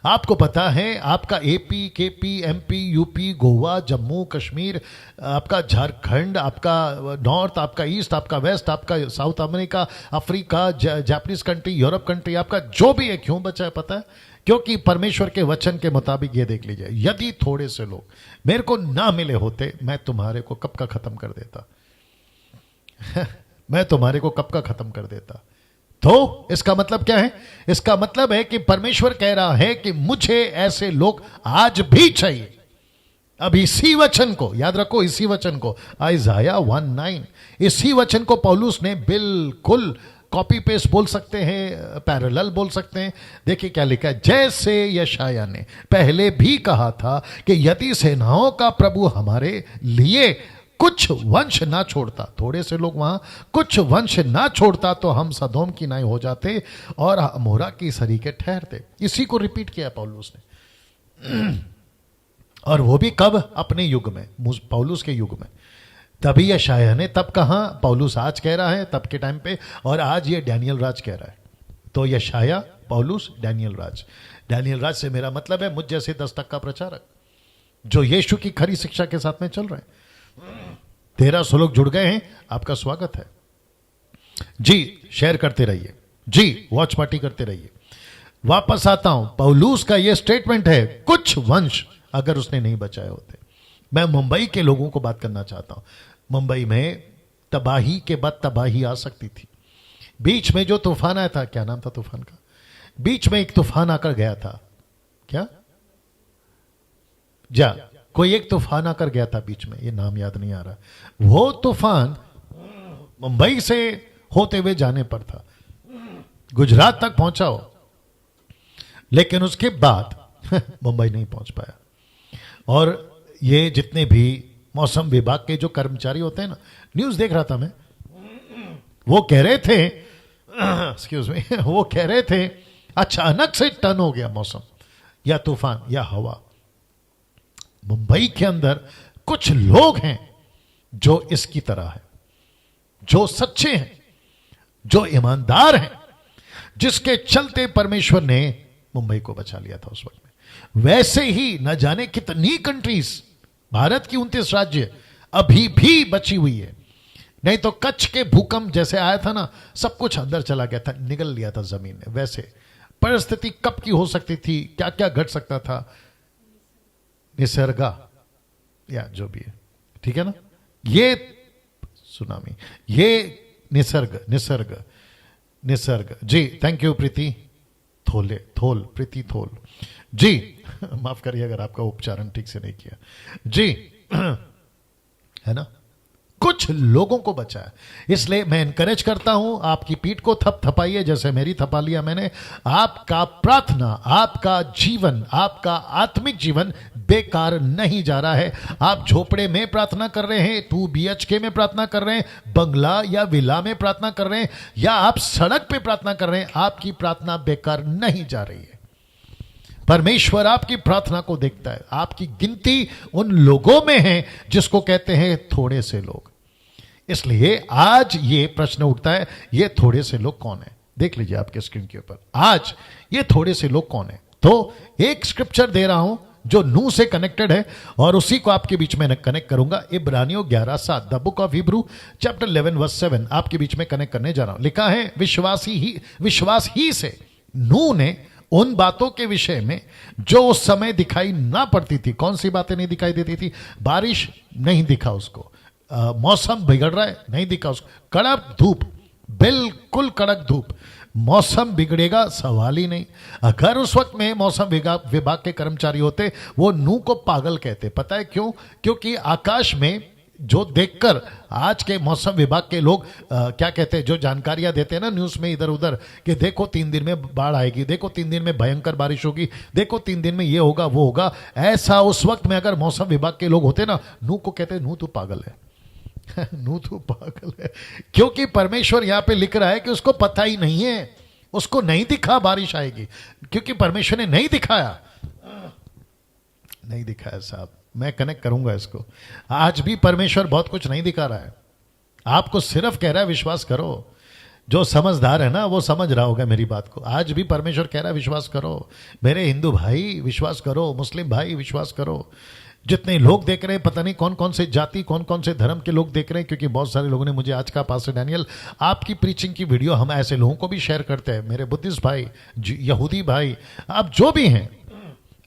आपको पता है आपका AP, KP, MP, UP, Goa, Jammu Kashmir, आपका झारखंड, आपका नॉर्थ, आपका ईस्ट, आपका वेस्ट, आपका south America, Africa, Japanese country, Europe country, आपका जो भी है क्यों बचा है पता है? क्योंकि परमेश्वर के वचन के मुताबिक ये देख लीजिए, यदि थोड़े से लोग मेरे को ना मिले होते, मैं तुम्हारे को कब का खत्म कर देता। मैं तुम्हारे को कब का खत्म कर देता। तो इसका मतलब क्या है? इसका मतलब है कि परमेश्वर कह रहा है कि मुझे ऐसे लोग आज भी चाहिए। अब इसी वचन को याद रखो, इसी वचन को आइज़ाया 1:9, इसी वचन को पौलुस ने बिल्कुल कॉपी पेस्ट बोल सकते हैं, पैरेलल बोल सकते हैं। देखिए क्या लिखा है, जैसे यशाया ने पहले भी कहा था कि यदि सेनाओं का प्रभु हमारे लिए कुछ वंश ना छोड़ता, थोड़े से लोग वहां कुछ वंश ना छोड़ता, तो हम सदोम की नाई हो जाते और अमोरा की सरीके ठहरते। इसी को रिपीट किया पौलुस ने, और वो भी कब? अपने युग में, पौलुस के युग में। तभी यशाया ने तब कहा, पौलुस आज कह रहा है तब के टाइम पे, और आज ये डैनियल राज कह रहा है। तो यशाया, पौलुस, डैनियल राज। डैनियल राज से मेरा मतलब है मुझ जैसे 10% प्रचारक जो यीशु की खरी शिक्षा के साथ में चल रहे हैं। 1300 लोग जुड़ गए हैं, आपका स्वागत है जी। शेयर करते रहिए जी, वॉच पार्टी करते रहिए। वापस आता हूं, पौलुस का यह स्टेटमेंट है, कुछ वंश अगर उसने नहीं बचाए होते। मैं मुंबई के लोगों को बात करना चाहता हूं। मुंबई में तबाही के बाद तबाही आ सकती थी। बीच में जो तूफान आया था, क्या नाम था तूफान का? बीच में एक तूफान आकर गया था, क्या जा कोई एक तूफान आकर गया था बीच में, ये नाम याद नहीं आ रहा। वो तूफान मुंबई से होते हुए जाने पर था, गुजरात तक पहुंचा हो, लेकिन उसके बाद मुंबई नहीं पहुंच पाया। और ये जितने भी मौसम विभाग के जो कर्मचारी होते हैं ना, न्यूज देख रहा था मैं, वो कह रहे थे एक्सक्यूज मी, वो कह रहे थे अचानक से टर्न हो गया मौसम, या तूफान या हवा। मुंबई के अंदर कुछ लोग हैं जो इसकी तरह है, जो सच्चे हैं, जो ईमानदार हैं, जिसके चलते परमेश्वर ने मुंबई को बचा लिया था उस वक्त में। वैसे ही न जाने कितनी कंट्रीज, भारत की 29 राज्य अभी भी बची हुई है। नहीं तो कच्छ के भूकंप जैसे आया था ना, सब कुछ अंदर चला गया था, निगल लिया था जमीन में। वैसे परिस्थिति कब की हो सकती थी, क्या क्या घट सकता था, निसर्गा या जो भी है, ठीक है ना, ये सुनामी, ये निसर्ग निसर्ग निसर्ग जी। थैंक यू प्रीति थोले, थोल, प्रीति थोल जी। माफ करिए अगर आपका उच्चारण ठीक से नहीं किया जी। है ना, कुछ लोगों को बचाया। इसलिए मैं एनकरेज करता हूं, आपकी पीठ को थपथपाइए जैसे मेरी थपा लिया मैंने। आपका प्रार्थना, आपका जीवन, आपका आत्मिक जीवन बेकार नहीं जा रहा है। आप झोपड़े में प्रार्थना कर रहे हैं, 2 BHK में प्रार्थना कर रहे हैं, बंगला या विला में प्रार्थना कर रहे हैं, या आप सड़क पे प्रार्थना कर रहे हैं, आपकी प्रार्थना बेकार नहीं जा रही है। परमेश्वर आपकी प्रार्थना को देखता है। आपकी गिनती उन लोगों में है जिसको कहते हैं थोड़े से लोग। इसलिए आज ये प्रश्न उठता है, ये थोड़े से लोग कौन है? देख लीजिए आपके स्क्रीन के ऊपर, आज ये थोड़े से लोग कौन है। तो एक स्क्रिप्चर दे रहा हूं जो नू से कनेक्टेड है, और उसी को आपके बीच में कनेक्ट करूंगा। इब्रानियों 11:7, the book of Hebrew chapter 11 verse 7 आपके बीच में कनेक्ट करने जा रहा हूं। लिखा है विश्वास ही से नू ने उन बातों के विषय में जो उस समय दिखाई ना पड़ती थी। कौन सी बातें नहीं दिखाई देती थी? बारिश नहीं दिखा उसको, मौसम बिगड़ रहा है नहीं दिखा उसको, कड़क धूप, बिल्कुल कड़क धूप, मौसम बिगड़ेगा सवाल ही नहीं। अगर उस वक्त में मौसम विभाग के कर्मचारी होते, वो नू को पागल कहते। पता है क्यों? क्योंकि आकाश में जो देखकर आज के मौसम विभाग के लोग क्या कहते हैं, जो जानकारियां देते हैं ना न्यूज़ में इधर उधर, कि देखो 3 दिन में बाढ़ आएगी, देखो 3 दिन में भयंकर बारिश होगी, देखो 3 दिन में ये होगा वो होगा, ऐसा उस वक्त में अगर मौसम विभाग के लोग होते ना, नू को कहते नू तू पागल है नू तू पागल है। क्योंकि परमेश्वर यहां पे लिख रहा है कि उसको पता ही नहीं है, उसको नहीं दिखा बारिश आएगी, क्योंकि परमेश्वर ने नहीं दिखाया साहब। मैं कनेक्ट करूंगा इसको। आज भी परमेश्वर बहुत कुछ नहीं दिखा रहा है, आपको सिर्फ कह रहा है विश्वास करो। जो समझदार है ना वो समझ रहा होगा मेरी बात को। आज भी परमेश्वर कह रहा है विश्वास करो, मेरे हिंदू भाई विश्वास करो, मुस्लिम भाई विश्वास करो। जितने लोग देख रहे हैं, पता नहीं कौन कौन से जाति, कौन कौन से धर्म के लोग देख रहे हैं, क्योंकि बहुत सारे लोगों ने मुझे आज का पास्टर डैनियल आपकी प्रीचिंग की वीडियो हम ऐसे लोगों को भी शेयर करते हैं, मेरे बुद्धिस्ट भाई, यहूदी भाई, आप जो भी हैं,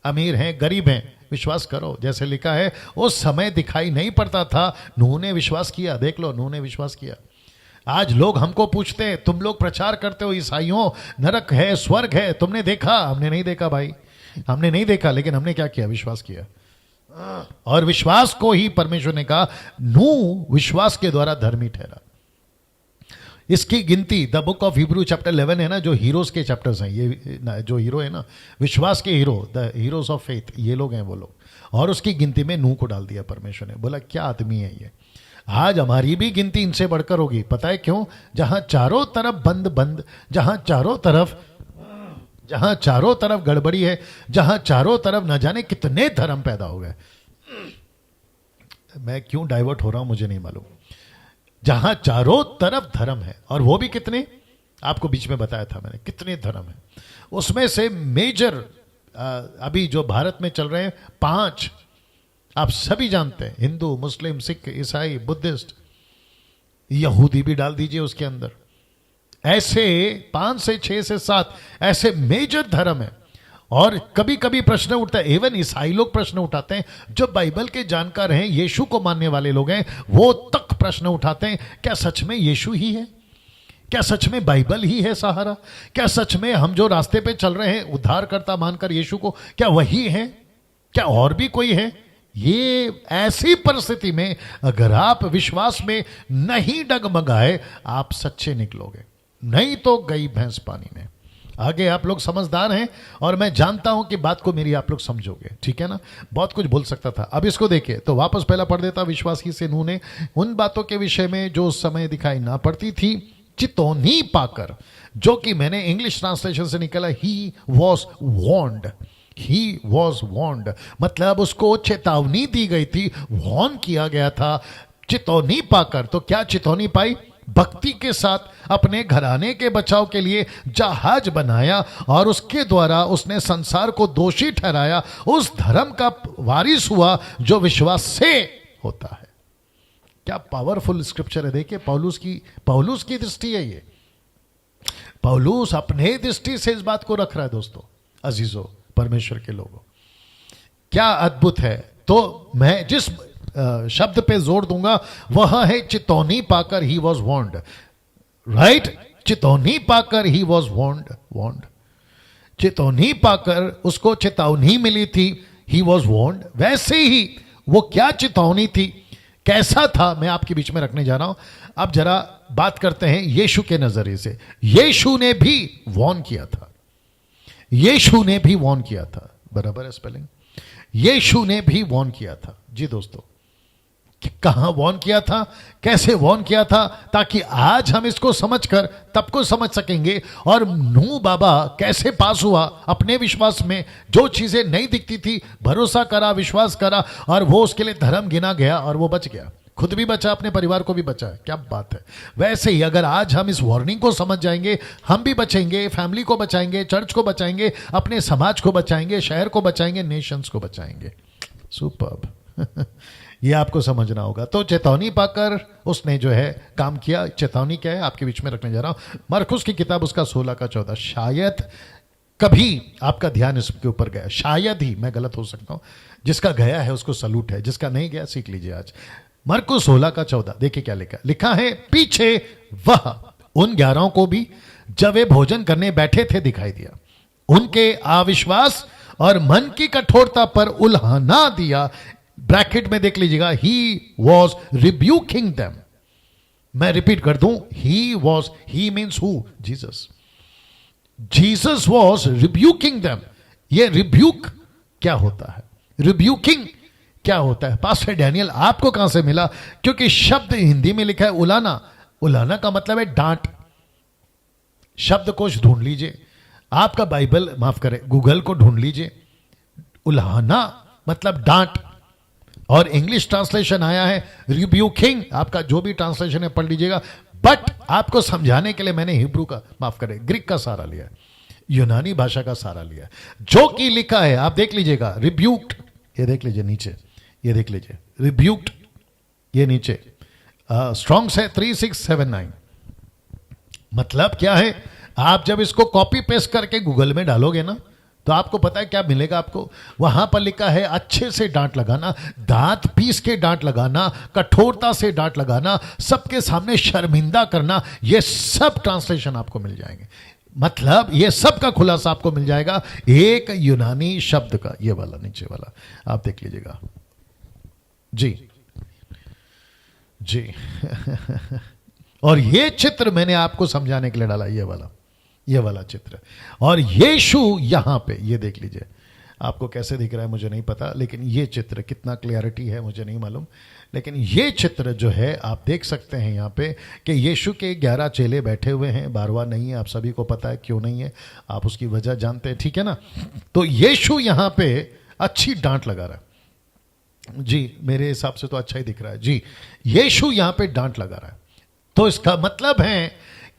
अमीर हैं गरीब हैं, विश्वास करो। जैसे लिखा है उस समय दिखाई नहीं पड़ता था, नूह ने विश्वास किया। देख लो, नूह ने विश्वास किया। आज लोग हमको पूछते हैं, तुम लोग प्रचार करते हो ईसाइयों नरक है स्वर्ग है, तुमने देखा? हमने नहीं देखा भाई, हमने नहीं देखा, लेकिन हमने क्या किया? विश्वास किया। और विश्वास को ही परमेश्वर ने कहा, नूह विश्वास के द्वारा धर्मी ठहरा। इसकी गिनती the book of Hebrew chapter 11 है ना, जो हीरोज के चैप्टर्स हैं, ये जो हीरो है ना, विश्वास के hero, the heroes of faith, ये लोग हैं वो लोग। और उसकी गिनती में नूह को डाल दिया परमेश्वर ने। बोला क्या आदमी है ये। आज हमारी भी गिनती इनसे बढ़कर होगी। पता है क्यों? जहां चारों तरफ बंद, जहां चारों तरफ गड़बड़ी है, जहां चारों तरफ न जाने कितने धर्म पैदा हो गए। मैं क्यों डाइवर्ट हो रहा हूं मुझे नहीं मालूम। जहां चारों तरफ धर्म है, और वो भी कितने, आपको बीच में बताया था मैंने कितने धर्म है। उसमें से मेजर अभी जो भारत में चल रहे हैं 5, आप सभी जानते हैं, हिंदू, मुस्लिम, सिख, ईसाई, बुद्धिस्ट, यहूदी भी डाल दीजिए उसके अंदर। ऐसे 5 से 6 से 7 ऐसे मेजर धर्म है। और कभी कभी प्रश्न उठता है, इवन ईसाई लोग प्रश्न उठाते हैं, जो बाइबल के जानकार हैं, यीशु को मानने वाले लोग हैं, वो तक प्रश्न उठाते हैं, क्या सच में यीशु ही है? क्या सच में बाइबल ही है सहारा? क्या सच में हम जो रास्ते पे चल रहे हैं उद्धारकर्ता मानकर यीशु को, क्या वही है? क्या और भी कोई है? ये ऐसी परिस्थिति में अगर आप विश्वास में नहीं डगमगाए, आप सच्चे निकलोगे, नहीं तो गई भैंस पानी में। आगे आप लोग समझदार हैं और मैं जानता हूं कि बात को मेरी आप लोग समझोगे, ठीक है ना। बहुत कुछ बोल सकता था, अब इसको देखिए। तो वापस पहला पढ़ देता, विश्वास ही से नूह ने उन बातों के विषय में जो उस समय दिखाई ना पड़ती थी चितौनी पाकर, जो कि मैंने इंग्लिश ट्रांसलेशन से निकला he was warned. He was warned मतलब उसको चेतावनी दी गई थी, वॉर्न किया गया था। चितौनी पाकर, तो क्या चितौनी पाई? भक्ति के साथ अपने घराने के बचाव के लिए जहाज बनाया और उसके द्वारा उसने संसार को दोषी ठहराया, उस धर्म का वारिस हुआ जो विश्वास से होता है। क्या पावरफुल स्क्रिप्चर है। देखिए पौलुस की दृष्टि है ये। पौलुस अपने दृष्टि से इस बात को रख रहा है। दोस्तों अजीजों, परमेश्वर के लोगों, क्या अद्भुत है। तो मैं जिस शब्द पे जोर दूंगा वह है चितौनी पाकर ही वॉज वॉर्न्ड। राइट, चितौनी पाकर ही वॉज वॉर्न्ड। चितौनी पाकर उसको चेतावनी मिली थी, ही वॉज वॉर्न्ड। वैसे ही वो क्या चितौनी थी, कैसा था, मैं आपके बीच में रखने जा रहा हूं। अब जरा बात करते हैं यीशु के नजरिए से। यीशु ने भी वॉर्न किया था। यीशु ने भी वॉर्न किया था, बराबर है स्पेलिंग। यीशु ने भी वॉर्न किया था। जी दोस्तों, कहां वॉर्न किया था, कैसे वॉर्न किया था, ताकि आज हम इसको समझकर तब को समझ सकेंगे। और नूह बाबा कैसे पास हुआ अपने विश्वास में, जो चीजें नहीं दिखती थी भरोसा करा, विश्वास करा, और वो उसके लिए धर्म गिना गया और वो बच गया। खुद भी बचा, अपने परिवार को भी बचा है। क्या बात है। वैसे ही अगर आज हम इस वार्निंग को समझ जाएंगे, हम भी बचेंगे, फैमिली को बचाएंगे, चर्च को बचाएंगे, अपने समाज को बचाएंगे, शहर को बचाएंगे, नेशंस को बचाएंगे। सुपर्ब। ये आपको समझना होगा। तो चेतावनी पाकर उसने जो है काम किया। चेतावनी क्या है आपके बीच में रखने जा रहा हूं। मरकुस की किताब उसका 16 का 14। शायद कभी आपका ध्यान इसके ऊपर गया, शायद ही, मैं गलत हो सकता हूं। जिसका गया है उसको सलूट है, जिसका नहीं गया सीख लीजिए आज। मरकुस 16 का 14 देखिए क्या लिखा है। पीछे वह उन 11 को भी जब वे भोजन करने बैठे थे दिखाई दिया। उनके अविश्वास और मन की कठोरता पर उल्हाना दिया। ब्रैकेट में देख लीजिएगा, ही वॉज रिब्यूकिंग देम। मैं रिपीट कर दूं, he means who? Jesus. Jesus was rebuking them. ये रिब्यूक क्या होता है, रिब्यूकिंग क्या होता है? पास्टर डैनियल आपको कहां से मिला? क्योंकि शब्द हिंदी में लिखा है उलाना। उलाना का मतलब है डांट। शब्दकोश ढूंढ लीजिए, आपका बाइबल, माफ करें, गूगल को ढूंढ लीजिए। उल्हाना मतलब डांट, और इंग्लिश ट्रांसलेशन आया है रिब्यूकिंग। आपका जो भी ट्रांसलेशन है पढ़ लीजिएगा, बट आपको समझाने के लिए मैंने हिब्रू का, माफ करें, ग्रीक का सहारा लिया, यूनानी भाषा का सहारा लिया। जो कि लिखा है आप देख लीजिएगा, रिब्यूक्ड, ये देख लीजिए नीचे, ये देख लीजिए, रिब्यूक्ड, ये नीचे स्ट्रॉन्ग्स है 3679। मतलब क्या है, आप जब इसको कॉपी पेस्ट करके गूगल में डालोगे ना, तो आपको पता है क्या मिलेगा आपको? वहां पर लिखा है अच्छे से डांट लगाना, दांत पीस के डांट लगाना, कठोरता से डांट लगाना, सबके सामने शर्मिंदा करना। ये सब ट्रांसलेशन आपको मिल जाएंगे। मतलब ये सब का खुलासा आपको मिल जाएगा एक यूनानी शब्द का, ये वाला नीचे वाला आप देख लीजिएगा जी जी। और ये चित्र मैंने आपको समझाने के लिए डाला, ये वाला चित्र। और यीशु यहां पे, ये देख लीजिए, आपको कैसे दिख रहा है मुझे नहीं पता, लेकिन ये चित्र कितना क्लियरिटी है मुझे नहीं मालूम, लेकिन ये चित्र जो है आप देख सकते हैं यहाँ पे कि यीशु के 11 चेले बैठे हुए हैं। 12वां नहीं है, आप सभी को पता है क्यों नहीं है, आप उसकी वजह जानते हैं, ठीक है ना। तो यीशु यहाँ पे अच्छी डांट लगा रहा है जी, मेरे हिसाब से तो अच्छा ही दिख रहा है जी। यीशु यहाँ पे डांट लगा रहा है। तो इसका मतलब है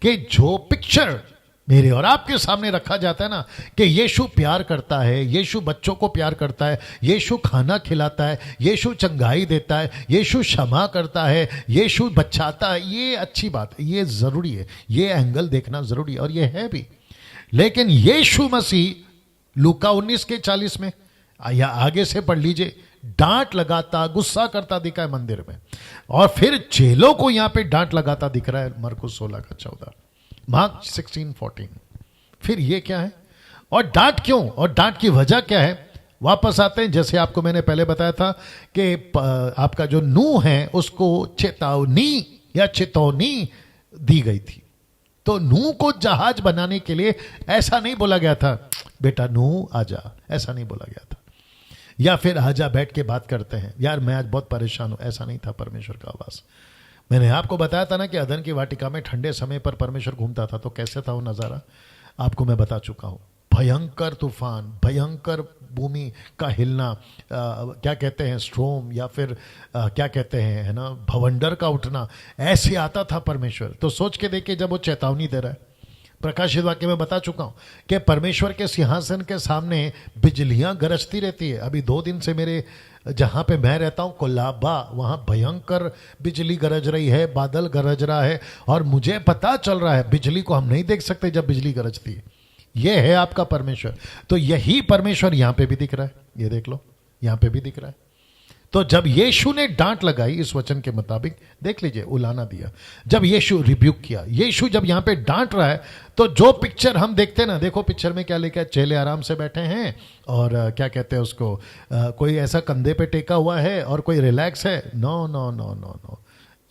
कि जो पिक्चर मेरे और आपके सामने रखा जाता है ना, कि यीशु प्यार करता है, यीशु बच्चों को प्यार करता है, यीशु खाना खिलाता है, यीशु चंगाई देता है, यीशु क्षमा करता है, यीशु बचाता है, ये अच्छी बात है, ये जरूरी है, ये एंगल देखना जरूरी है, और ये है भी। लेकिन यीशु मसीह लूका 19 के 40 में, या आगे से पढ़ लीजिए, डांट लगाता, गुस्सा करता दिखा है मंदिर में, और फिर चेलों को यहां पे डांट लगाता दिख रहा है मरकुस 16 का 14, मार्क 16:14। फिर ये क्या है, और डांट क्यों, और डांट की वजह क्या है? वापस आते हैं, जैसे आपको मैंने पहले बताया था कि आपका जो नूह है उसको चेतावनी या चेतावनी दी गई थी। तो नूह को जहाज बनाने के लिए ऐसा नहीं बोला गया था, बेटा नूह आजा, ऐसा नहीं बोला गया था, या फिर आजा बैठ के बात करते हैं, यार मैं आज बहुत परेशान हूं, ऐसा नहीं था परमेश्वर का आवाज। मैंने आपको बताया था ना कि अदन की वाटिका में ठंडे समय पर परमेश्वर घूमता था, तो कैसे था वो नज़ारा, आपको मैं बता चुका हूँ। भयंकर तूफान, भयंकर भूमि का हिलना, क्या कहते हैं स्ट्रोम, या फिर क्या कहते हैं, है ना, भवंडर का उठना, ऐसे आता था परमेश्वर। तो सोच के देखिए, जब वो चेतावनी दे रहा है, प्रकाशित वाक्य में बता चुका हूं कि परमेश्वर के सिंहासन के सामने बिजलियां गरजती रहती है। अभी 2 दिन से मेरे जहां पे मैं रहता हूं कोलाबा, वहां भयंकर बिजली गरज रही है, बादल गरज रहा है, और मुझे पता चल रहा है बिजली को हम नहीं देख सकते जब बिजली गरजती है। यह है आपका परमेश्वर। तो यही परमेश्वर यहां पे भी दिख रहा है, ये देख लो, यहां पे भी दिख रहा है। तो जब यीशु ने डांट लगाई इस वचन के मुताबिक, देख लीजिए, उलाना दिया, जब यीशु रिब्यूक किया, यीशु जब यहां पे डांट रहा है, तो जो पिक्चर हम देखते हैं ना, देखो पिक्चर में क्या लिखा है, चेले आराम से बैठे हैं, और क्या कहते हैं उसको, कोई ऐसा कंधे पे टेका हुआ है और कोई रिलैक्स है। No no no no no,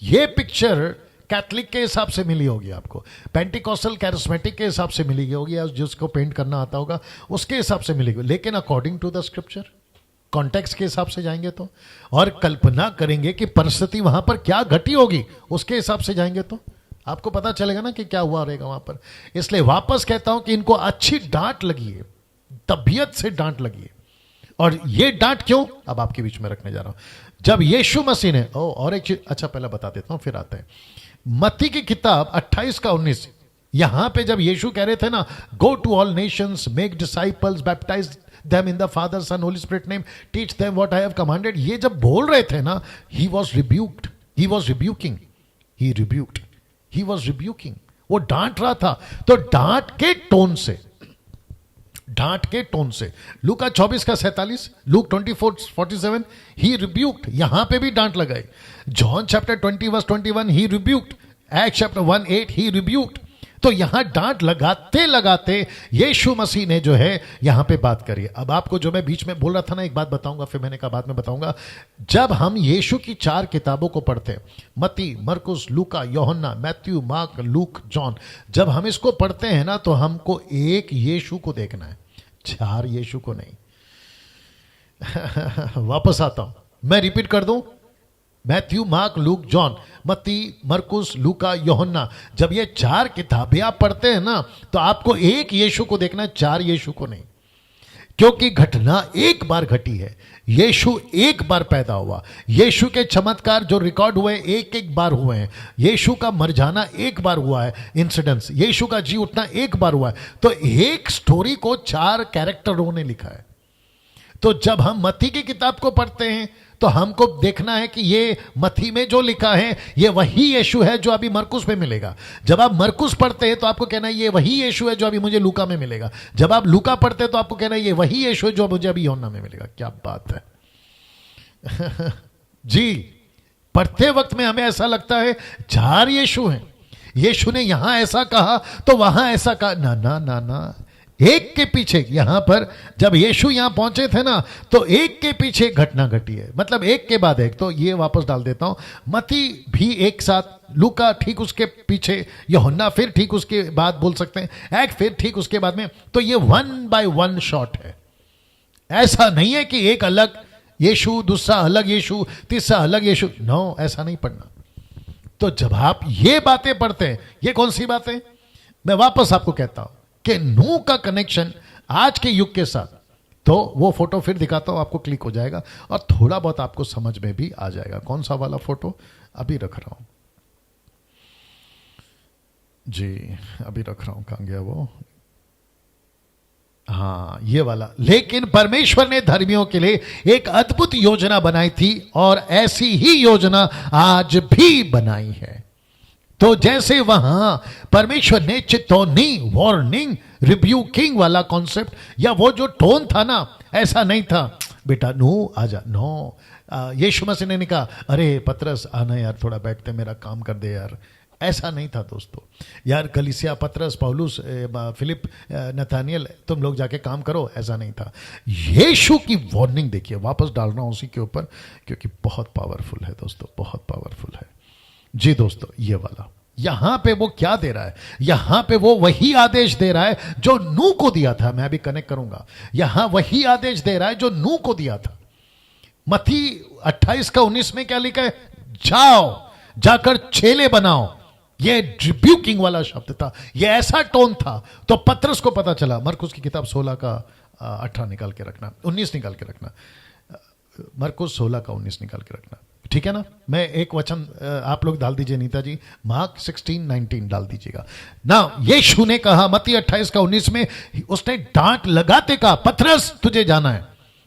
ये पिक्चर कैथलिक के हिसाब से मिली होगी आपको, पेंटिकॉस्टल कैरिस्मेटिक के हिसाब से मिली होगी, या जिसको पेंट करना आता होगा उसके हिसाब से मिलेगी। लेकिन according to the scripture, context के हिसाब से जाएंगे तो, और कल्पना करेंगे कि परिस्थिति वहां पर क्या घटी होगी, उसके हिसाब से जाएंगे तो आपको पता चलेगा ना कि क्या हुआ रहेगा वहां पर। इसलिए वापस कहता हूं कि इनको अच्छी डांट लगी है, तबीयत से डांट लगी है, और ये डांट क्यों, अब आपके बीच में रखने जा रहा हूं। जब यीशु मसीह ने और एक चीज, अच्छा पहले बता देता हूं फिर आते हैं। मत्ती की किताब 28 का 19, यहां पे जब यीशु कह रहे थे ना, go to all nations, make disciples, baptize them in the Father, Son, Holy Spirit name, teach them what I have commanded, ये जब बोल रहे थे ना, he was rebuked, he was rebuking, he rebuked, he was rebuking, वो डांट रहा था। तो डांट के टोन से, डांट के टोन से, लूका 24 का 47, लूक 24:47, he rebuked, यहां पे भी डांट लगाई। John chapter 20 verse 21, he rebuked, act chapter 1:8, he rebuked। तो यहां डांट लगाते लगाते यीशु मसीह ने जो है यहां पे बात करी। अब आपको जो मैं बीच में बोल रहा था ना, एक बात बताऊंगा, फिर मैंने कहा बाद में बताऊंगा। जब हम यीशु की 4 किताबों को पढ़ते हैं, मत्ती, मरकुस, लूका, यूहन्ना, मैथ्यू, मार्क, लूक, जॉन, जब हम इसको पढ़ते हैं ना, तो हमको एक यीशु को देखना है, 4 यीशु को नहीं। वापस आता हूं, मैं रिपीट कर दूं, मैथ्यू, मार्क, लूक, जॉन, मत्ती, मरकुस, लूका, यूहन्ना, जब ये 4 किताबें आप पढ़ते हैं ना, तो आपको एक यीशु को देखना है, 4 यीशु को नहीं। क्योंकि घटना एक बार घटी है, यीशु एक बार पैदा हुआ, यीशु के चमत्कार जो रिकॉर्ड हुए एक एक बार हुए हैं, यीशु का मर जाना एक बार हुआ है इंसिडेंट्स, यीशु का जी उठना एक बार हुआ है। तो एक स्टोरी को 4 कैरेक्टरों ने लिखा है। तो जब हम मत्ती की किताब को पढ़ते हैं तो हमको देखना है कि ये मत्ती में जो लिखा है ये वही यीशु है जो अभी मरकुस में मिलेगा। जब आप मरकुस पढ़ते हैं तो आपको कहना है ये वही यीशु है जो अभी मुझे लूका में मिलेगा। जब आप लूका पढ़ते हैं तो आपको कहना है ये वही यीशु है जो मुझे अभी यूहन्ना में मिलेगा। क्या बात है। जी, पढ़ते वक्त में हमें ऐसा लगता है 4 यीशु हैं, यीशु ने यहां ऐसा कहा तो वहां ऐसा कहा। ना ना ना ना, एक के पीछे, यहां पर जब यीशु यहां पहुंचे थे ना, तो एक के पीछे एक घटना घटी है, मतलब एक के बाद एक। तो ये वापस डाल देता हूं, मत्ती भी एक साथ, लूका ठीक उसके पीछे, यूहन्ना फिर ठीक उसके बाद बोल सकते हैं, एक्ट फिर ठीक उसके बाद में। तो ये 1 बाय 1 शॉट है। ऐसा नहीं है कि एक अलग यीशु, दूसरा अलग यीशु, तीसरा अलग यीशु, नो, ऐसा नहीं पढ़ना। तो जब आप ये बातें पढ़ते हैं, ये कौन सी बातें, मैं वापस आपको कहता हूं कि नूह का कनेक्शन आज के युग के साथ, तो वो फोटो फिर दिखाता हूं, आपको क्लिक हो जाएगा और थोड़ा बहुत आपको समझ में भी आ जाएगा। कौन सा वाला फोटो अभी रख रहा हूं जी, अभी रख रहा हूं, कहां गया वो, हाँ ये वाला। लेकिन परमेश्वर ने धर्मियों के लिए एक अद्भुत योजना बनाई थी और ऐसी ही योजना आज भी बनाई है। तो जैसे वहां परमेश्वर ने चेतावनी, वार्निंग, रिब्यूकिंग वाला कॉन्सेप्ट या वो जो टोन था ना, ऐसा नहीं था बेटा नूह आजा, नो। यीशु मसीह ने कहा अरे पतरस आना यार, थोड़ा बैठते, मेरा काम कर दे यार, ऐसा नहीं था दोस्तों। यार कलीसिया, पतरस, पौलुस, फिलिप, नथानियल, तुम लोग जाके काम करो, ऐसा नहीं था। यीशु की वार्निंग देखिए, वापस डाल रहा हूं उसी के ऊपर क्योंकि बहुत पावरफुल है दोस्तों, बहुत पावरफुल है जी दोस्तों। ये वाला यहां पे वो क्या दे रहा है, यहां पे वो वही आदेश दे रहा है जो नूह को दिया था। मैं अभी कनेक्ट करूंगा, यहां वही आदेश दे रहा है जो नूह को दिया था। मत्ती 28 का 19 में क्या लिखा है, जाओ जाकर चेले बनाओ। ये रिब्यूकिंग वाला शब्द था, ये ऐसा टोन था। तो पतरस को पता चला, मरकुस की किताब 16 का 18 निकाल के रखना, 19 निकाल के रखना, मरकुस 16 का 19 निकाल के रखना, ठीक है ना। मैं एक वचन आप लोग डाल दीजिए नीता जी, मार्क 16:19 डाल दीजिएगा ना। यीशु ने कहा मत्ती 28 का 19 में, उसने डांट लगाते कहा पतरस तुझे जाना है,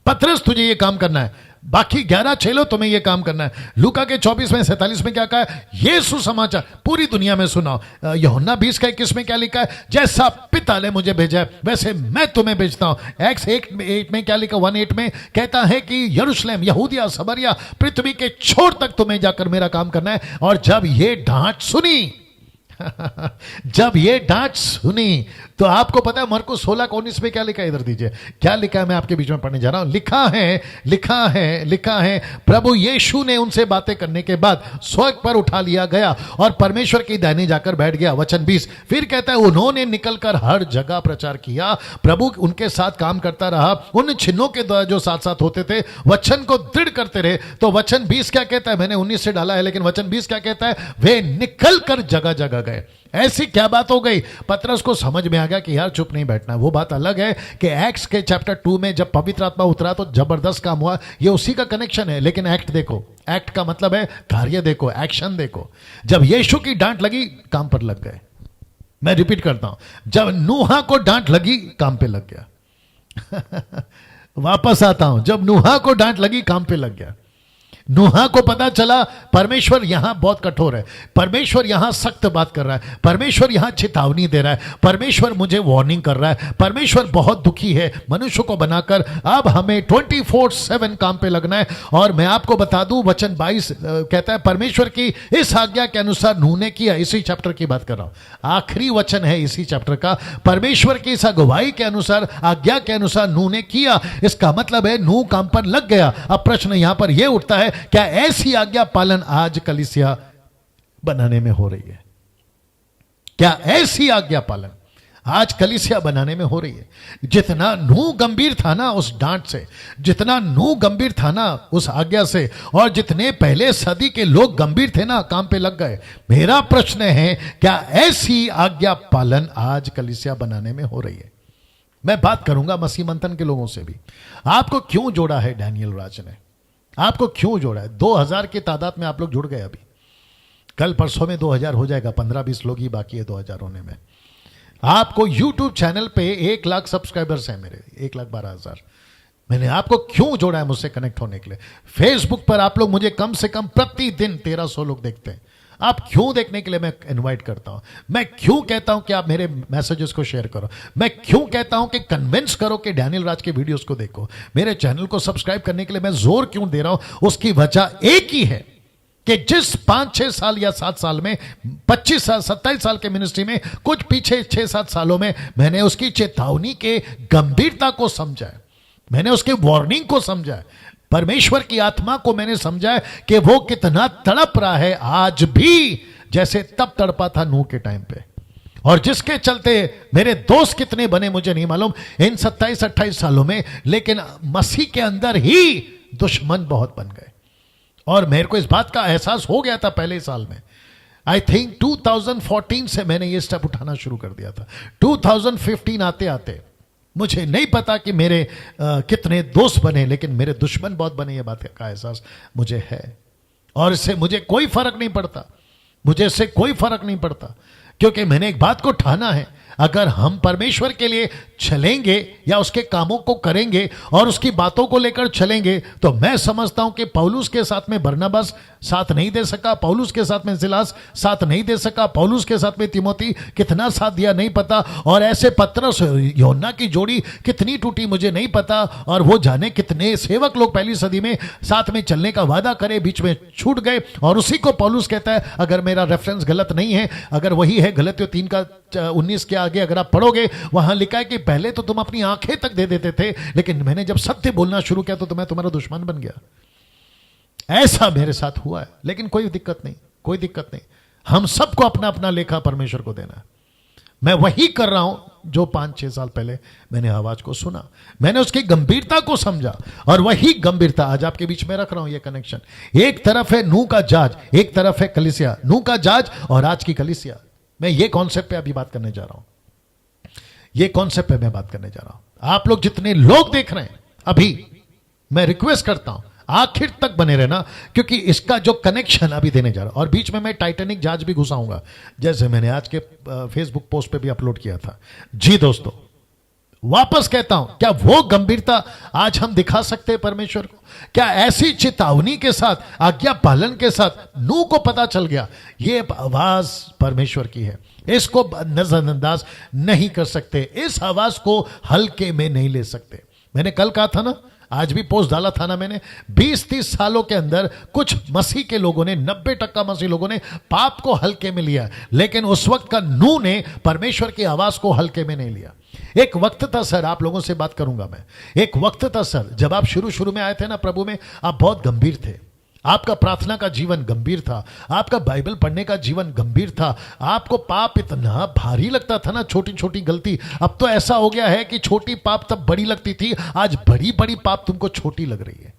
पतरस तुझे ये काम करना है, बाकी 11 चेलो तुम्हें ये काम करना है। लूका के 24 में 47 में क्या कहा है, ये सुसमाचार पूरी दुनिया में सुनाओ। यूहन्ना 20 का 21 में क्या लिखा है, जैसा पिता ने मुझे भेजा है वैसे मैं तुम्हें भेजता हूं। एक्स 8 में क्या लिखा, 1:8 में कहता है कि यरूशलेम, यहूदिया, समरिया, पृथ्वी के छोर तक तुम्हें जाकर मेरा काम करना है। और जब ये डांट सुनी जब ये डांट सुनी तो आपको पता है मरकुस 16 का 19 में क्या लिखा है, इधर दीजिए क्या लिखा है, मैं आपके बीच में पढ़ने जा रहा हूं। लिखा है प्रभु यीशु ने उनसे बातें करने के बाद स्वर्ग पर उठा लिया गया और परमेश्वर की दाहिने जाकर बैठ गया। वचन 20 फिर कहता है उन्होंने निकलकर हर जगह प्रचार किया, प्रभु उनके साथ काम करता रहा, उन चिन्हों के द्वारा जो साथ साथ होते थे वचन को दृढ़ करते रहे। तो वचन 20 क्या कहता है, मैंने 19 से डाला है लेकिन वचन 20 क्या कहता है, वे निकल कर जगह जगह गए। ऐसी क्या बात हो गई? पतरस को समझ में आ गया कि यार चुप नहीं बैठना। वो बात अलग है कि एक्ट्स के चैप्टर 2 में जब पवित्र आत्मा उतरा तो जबरदस्त काम हुआ, ये उसी का कनेक्शन है। लेकिन एक्ट देखो, एक्ट का मतलब है कार्य देखो, एक्शन देखो। जब यीशु की डांट लगी, काम पर लग गए। मैं रिपीट करता हूं, जब नूहा को डांट लगी, काम पे लग गया। वापस आता हूं, जब नूहा को डांट लगी, काम पे लग गया। नूहा को पता चला परमेश्वर यहां बहुत कठोर है, परमेश्वर यहां सख्त बात कर रहा है, परमेश्वर यहां चेतावनी दे रहा है, परमेश्वर मुझे वार्निंग कर रहा है, परमेश्वर बहुत दुखी है मनुष्य को बनाकर। अब हमें 24/7 काम पे लगना है। और मैं आपको बता दूं, वचन 22 कहता है परमेश्वर की इस आज्ञा के अनुसार नूह ने किया। इसी चैप्टर की बात कर रहा हूं, आखिरी वचन है इसी चैप्टर का। परमेश्वर की इस अगुवाई के अनुसार, आज्ञा के अनुसार नूह ने किया। इसका मतलब है नूह काम पर लग गया। अब प्रश्न यहां पर यह उठता है, क्या ऐसी आज्ञा पालन आज कलीसिया बनाने में हो रही है? क्या ऐसी आज्ञा पालन आज कलीसिया बनाने में हो रही है? जितना नूह गंभीर था ना उस डांट से, जितना नूह गंभीर था ना उस आज्ञा से, और जितने पहले सदी के लोग गंभीर थे ना, काम पे लग गए। मेरा प्रश्न है, क्या ऐसी आज्ञा पालन आज कलीसिया बनाने में हो रही है? मैं बात करूंगा मसीह मंथन के लोगों से भी। आपको क्यों जोड़ा है डैनियल राज ने? आपको क्यों जोड़ा है? 2000 की तादाद में आप लोग जुड़ गए। अभी कल परसों में 2000 हो जाएगा, 15-20 लोग ही बाकी है 2000 होने में। आपको YouTube चैनल पे 1 लाख सब्सक्राइबर्स हैं मेरे, 1,12,000। मैंने आपको क्यों जोड़ा है मुझसे कनेक्ट होने के लिए? फेसबुक पर आप लोग मुझे कम से कम प्रतिदिन 1300 लोग देखते हैं। आप क्यों देखने के लिए मैं इनवाइट करता हूं? मैं क्यों कहता हूं कि आप मेरे मैसेजेस को शेयर करो? मैं क्यों कहता हूं कि कन्विंस करो कि डैनियल राज के वीडियोस को देखो? मेरे चैनल को सब्सक्राइब करने के लिए मैं जोर क्यों दे रहा हूं? उसकी वजह एक ही है कि जिस 5-6 साल या 7 साल में, 25 साल 27 साल के मिनिस्ट्री में, कुछ पीछे 6-7 सालों में मैंने उसकी चेतावनी के गंभीरता को समझा है, मैंने उसके वार्निंग को समझा है, परमेश्वर की आत्मा को मैंने समझा है कि वो कितना तड़प रहा है आज भी, जैसे तब तड़पा था नूह के टाइम पे। और जिसके चलते मेरे दोस्त कितने बने मुझे नहीं मालूम इन 27-28 सालों में, लेकिन मसीह के अंदर ही दुश्मन बहुत बन गए। और मेरे को इस बात का एहसास हो गया था पहले साल में। आई थिंक 2014 से मैंने ये स्टेप उठाना शुरू कर दिया था। 2015 आते आते मुझे नहीं पता कि मेरे कितने दोस्त बने, लेकिन मेरे दुश्मन बहुत बने, ये बात का एहसास मुझे है। और इससे मुझे कोई फर्क नहीं पड़ता, मुझे इससे कोई फर्क नहीं पड़ता, क्योंकि मैंने एक बात को ठाना है, अगर हम परमेश्वर के लिए चलेंगे या उसके कामों को करेंगे और उसकी बातों को लेकर चलेंगे, तो मैं समझता हूं कि पौलुस के साथ में बरनबास साथ नहीं दे सका, पौलुस के साथ में सिलास साथ नहीं दे सका, पौलुस के साथ में तिमोथी कितना साथ दिया नहीं पता, और ऐसे पतरस यूहन्ना की जोड़ी कितनी टूटी मुझे नहीं पता, और वो जाने कितने सेवक लोग पहली सदी में साथ में चलने का वादा करे, बीच में छूट गए। और उसी को पौलुस कहता है, अगर मेरा रेफरेंस गलत नहीं है, अगर वही है गलतियों 3:19 के आगे अगर आप पढ़ोगे, वहां लिखा है कि पहले तो तुम अपनी आंखें तक दे देते थे, लेकिन मैंने जब सत्य बोलना शुरू किया तो मैं तुम्हारा दुश्मन बन गया। ऐसा मेरे साथ हुआ है, लेकिन कोई दिक्कत नहीं, कोई दिक्कत नहीं। हम सबको अपना अपना लेखा परमेश्वर को देना है। मैं वही कर रहा हूं जो 5-6 साल पहले मैंने आवाज को सुना, मैंने उसकी गंभीरता को समझा, और वही गंभीरता आज आपके बीच में रख रहा हूं। यह कनेक्शन, एक तरफ है नूह का जाज, एक तरफ है कलीसिया। नूह का जाज और आज की कलीसिया। मैं ये कॉन्सेप्ट पे अभी बात करने जा रहा हूं, ये कॉन्सेप्ट पे मैं बात करने जा रहा हूं। आप लोग जितने लोग देख रहे हैं अभी, मैं रिक्वेस्ट करता हूं आखिर तक बने रहना, क्योंकि इसका जो कनेक्शन अभी देने जा रहा हूं। और बीच में मैं टाइटैनिक जहाज भी घुसाऊंगा, जैसे मैंने आज के फेसबुक पोस्ट पे भी अपलोड किया था। जी दोस्तों, वापस कहता हूं, क्या वो गंभीरता आज हम दिखा सकते हैं परमेश्वर को? क्या ऐसी चेतावनी के साथ, आज्ञा पालन के साथ नूह को पता चल गया ये आवाज परमेश्वर की है, इसको नजरअंदाज नहीं कर सकते, इस आवाज को हल्के में नहीं ले सकते। मैंने कल कहा था ना, आज भी पोस्ट डाला था ना मैंने, 20-30 सालों के अंदर कुछ मसीह के लोगों ने, 90% मसीह लोगों ने पाप को हल्के में लिया, लेकिन उस वक्त का नूह ने परमेश्वर की आवाज को हल्के में नहीं लिया। एक वक्त था सर, आप लोगों से बात करूंगा मैं, एक वक्त था सर, जब आप शुरू में आए थे ना प्रभु में, आप बहुत गंभीर थे, आपका प्रार्थना का जीवन गंभीर था, आपका बाइबल पढ़ने का जीवन गंभीर था, आपको पाप इतना भारी लगता था ना, छोटी छोटी गलती। अब तो ऐसा हो गया है कि छोटी पाप तब बड़ी लगती थी, आज बड़ी बड़ी पाप तुमको छोटी लग रही है।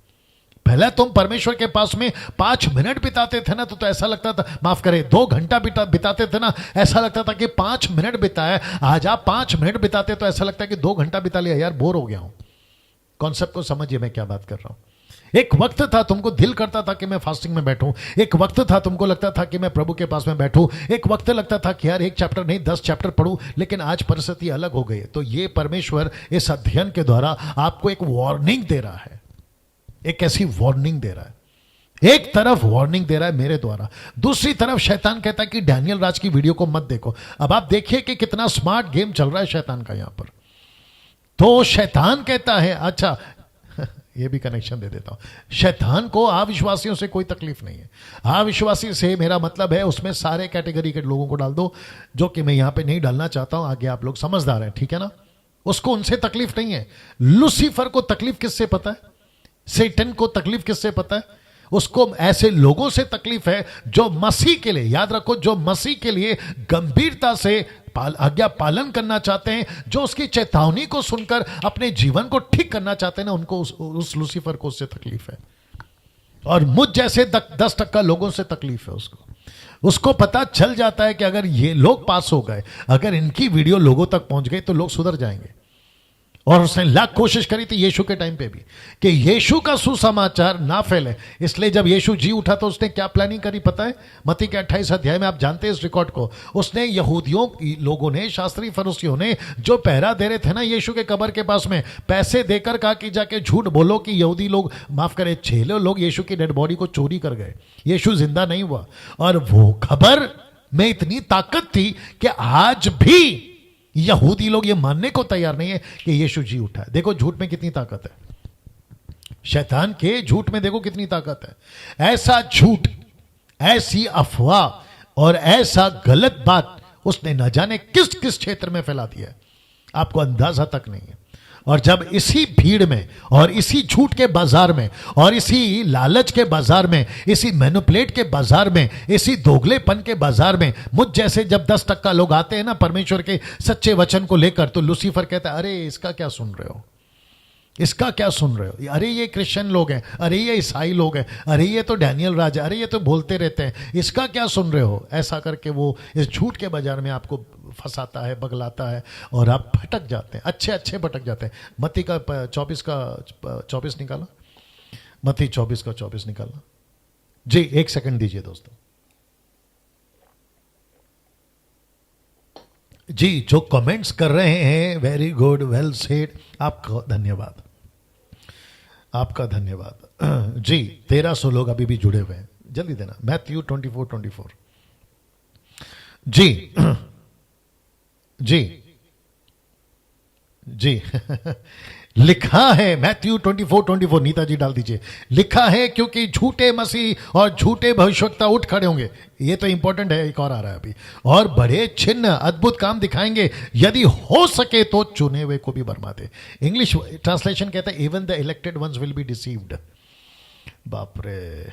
पहले तुम परमेश्वर के पास में 5 मिनट बिताते थे ना तो ऐसा लगता था, माफ करें 2 घंटा बिताते थे ना, ऐसा लगता था कि 5 मिनट बिताया। आज आप 5 मिनट बिताते तो ऐसा लगता है कि 2 घंटा बिता लिया, यार बोर हो गया हूं। कॉन्सेप्ट को समझिए मैं क्या बात कर रहा हूं। एक वक्त था तुमको दिल करता था कि मैं फास्टिंग में बैठूं, एक वक्त था तुमको लगता था कि मैं प्रभु के पास में बैठूं, एक वक्त लगता था कि यार 1 चैप्टर नहीं 10 चैप्टर पढ़ूं, लेकिन आज परिस्थिति अलग हो गई है। तो ये परमेश्वर इस अध्ययन के द्वारा आपको एक वार्निंग दे रहा है, एक ऐसी वार्निंग दे रहा है। एक तरफ वार्निंग दे रहा है मेरे द्वारा, दूसरी तरफ शैतान कहता है कि डैनियल राज की वीडियो को मत देखो। अब आप देखिए कि कितना स्मार्ट गेम चल रहा है शैतान का यहां पर। तो शैतान कहता है, अच्छा ये भी कनेक्शन दे देता हूं, शैतान को अविश्वासियों से कोई तकलीफ नहीं है। अविश्वासी से मेरा मतलब है उसमें सारे कैटेगरी के लोगों को डाल दो, जो कि मैं यहां पे नहीं डालना चाहता हूं, आगे आप लोग समझदार हैं, ठीक है ना। उसको उनसे तकलीफ नहीं है। लूसीफर को तकलीफ किससे पता है? सैटन को तकलीफ किससे पता है? उसको ऐसे लोगों से तकलीफ है जो मसीह के लिए, याद रखो, जो मसीह के लिए गंभीरता से आज्ञा पालन करना चाहते हैं, जो उसकी चेतावनी को सुनकर अपने जीवन को ठीक करना चाहते हैं ना, उनको उस लूसीफर को उससे तकलीफ है। और मुझ जैसे 10% लोगों से तकलीफ है उसको पता चल जाता है कि अगर ये लोग पास हो गए, अगर इनकी वीडियो लोगों तक पहुंच गई तो लोग सुधर जाएंगे। और उसने लाख कोशिश करी थी यीशु के टाइम पे भी कि यीशु का सुसमाचार ना फैले, इसलिए जब यीशु जी उठा तो उसने क्या प्लानिंग करी पता है? मत्ती के 28 अध्याय में आप जानते हैं इस रिकॉर्ड को। उसने यहूदियों लोगों ने, शास्त्री फरीसियों ने, जो पहरा दे रहे थे ना यीशु के कब्र के पास में, पैसे देकर कहा कि जाके झूठ बोलो कि यहूदी लोग, माफ करें, 6 लोग यीशु की डेड बॉडी को चोरी कर गए, यीशु जिंदा नहीं हुआ। और वो खबर में इतनी ताकत थी कि आज भी यहूदी लोग ये मानने को तैयार नहीं है कि यीशु जी उठा है। देखो झूठ में कितनी ताकत है, शैतान के झूठ में देखो कितनी ताकत है। ऐसा झूठ, ऐसी अफवाह और ऐसा गलत बात उसने न जाने किस किस क्षेत्र में फैला दिया है, आपको अंदाजा तक नहीं है। और जब इसी भीड़ में और इसी झूठ के बाजार में और इसी लालच के बाजार में, इसी मैनिपुलेट के बाजार में, इसी दोगलेपन के बाजार में मुझ जैसे जब 10% लोग आते हैं ना परमेश्वर के सच्चे वचन को लेकर, तो लूसीफर कहता है, अरे इसका क्या सुन रहे हो, इसका क्या सुन रहे हो, अरे ये क्रिश्चियन लोग हैं, अरे ये ईसाई लोग हैं, अरे ये तो डैनियल राज है, अरे ये तो बोलते रहते हैं, इसका क्या सुन रहे हो। ऐसा करके वो इस झूठ के बाजार में आपको फंसाता है, बगलाता है और आप भटक जाते हैं, अच्छे भटक जाते हैं। मत्ती का 24 निकाला, मत्ती 24 का 24 निकाला जी। 1 सेकंड दीजिए दोस्तों जी। जो कमेंट्स कर रहे हैं, वेरी गुड, वेल सेड, आपका धन्यवाद, आपका धन्यवाद जी। 1300 लोग अभी भी जुड़े हुए हैं, जल्दी देना। मैथ्यू 24:24 जी जी जी लिखा है मैथ्यू 24:24, नीता जी डाल दीजिए। लिखा है क्योंकि झूठे मसीह और झूठे भविष्यवक्ता उठ खड़े होंगे, ये तो इंपॉर्टेंट है, एक और आ रहा है अभी, और बड़े चिन्ह अद्भुत काम दिखाएंगे, यदि हो सके तो चुने हुए को भी बरमा दे। इंग्लिश ट्रांसलेशन कहता है even the elected ones will be deceived. बाप रे,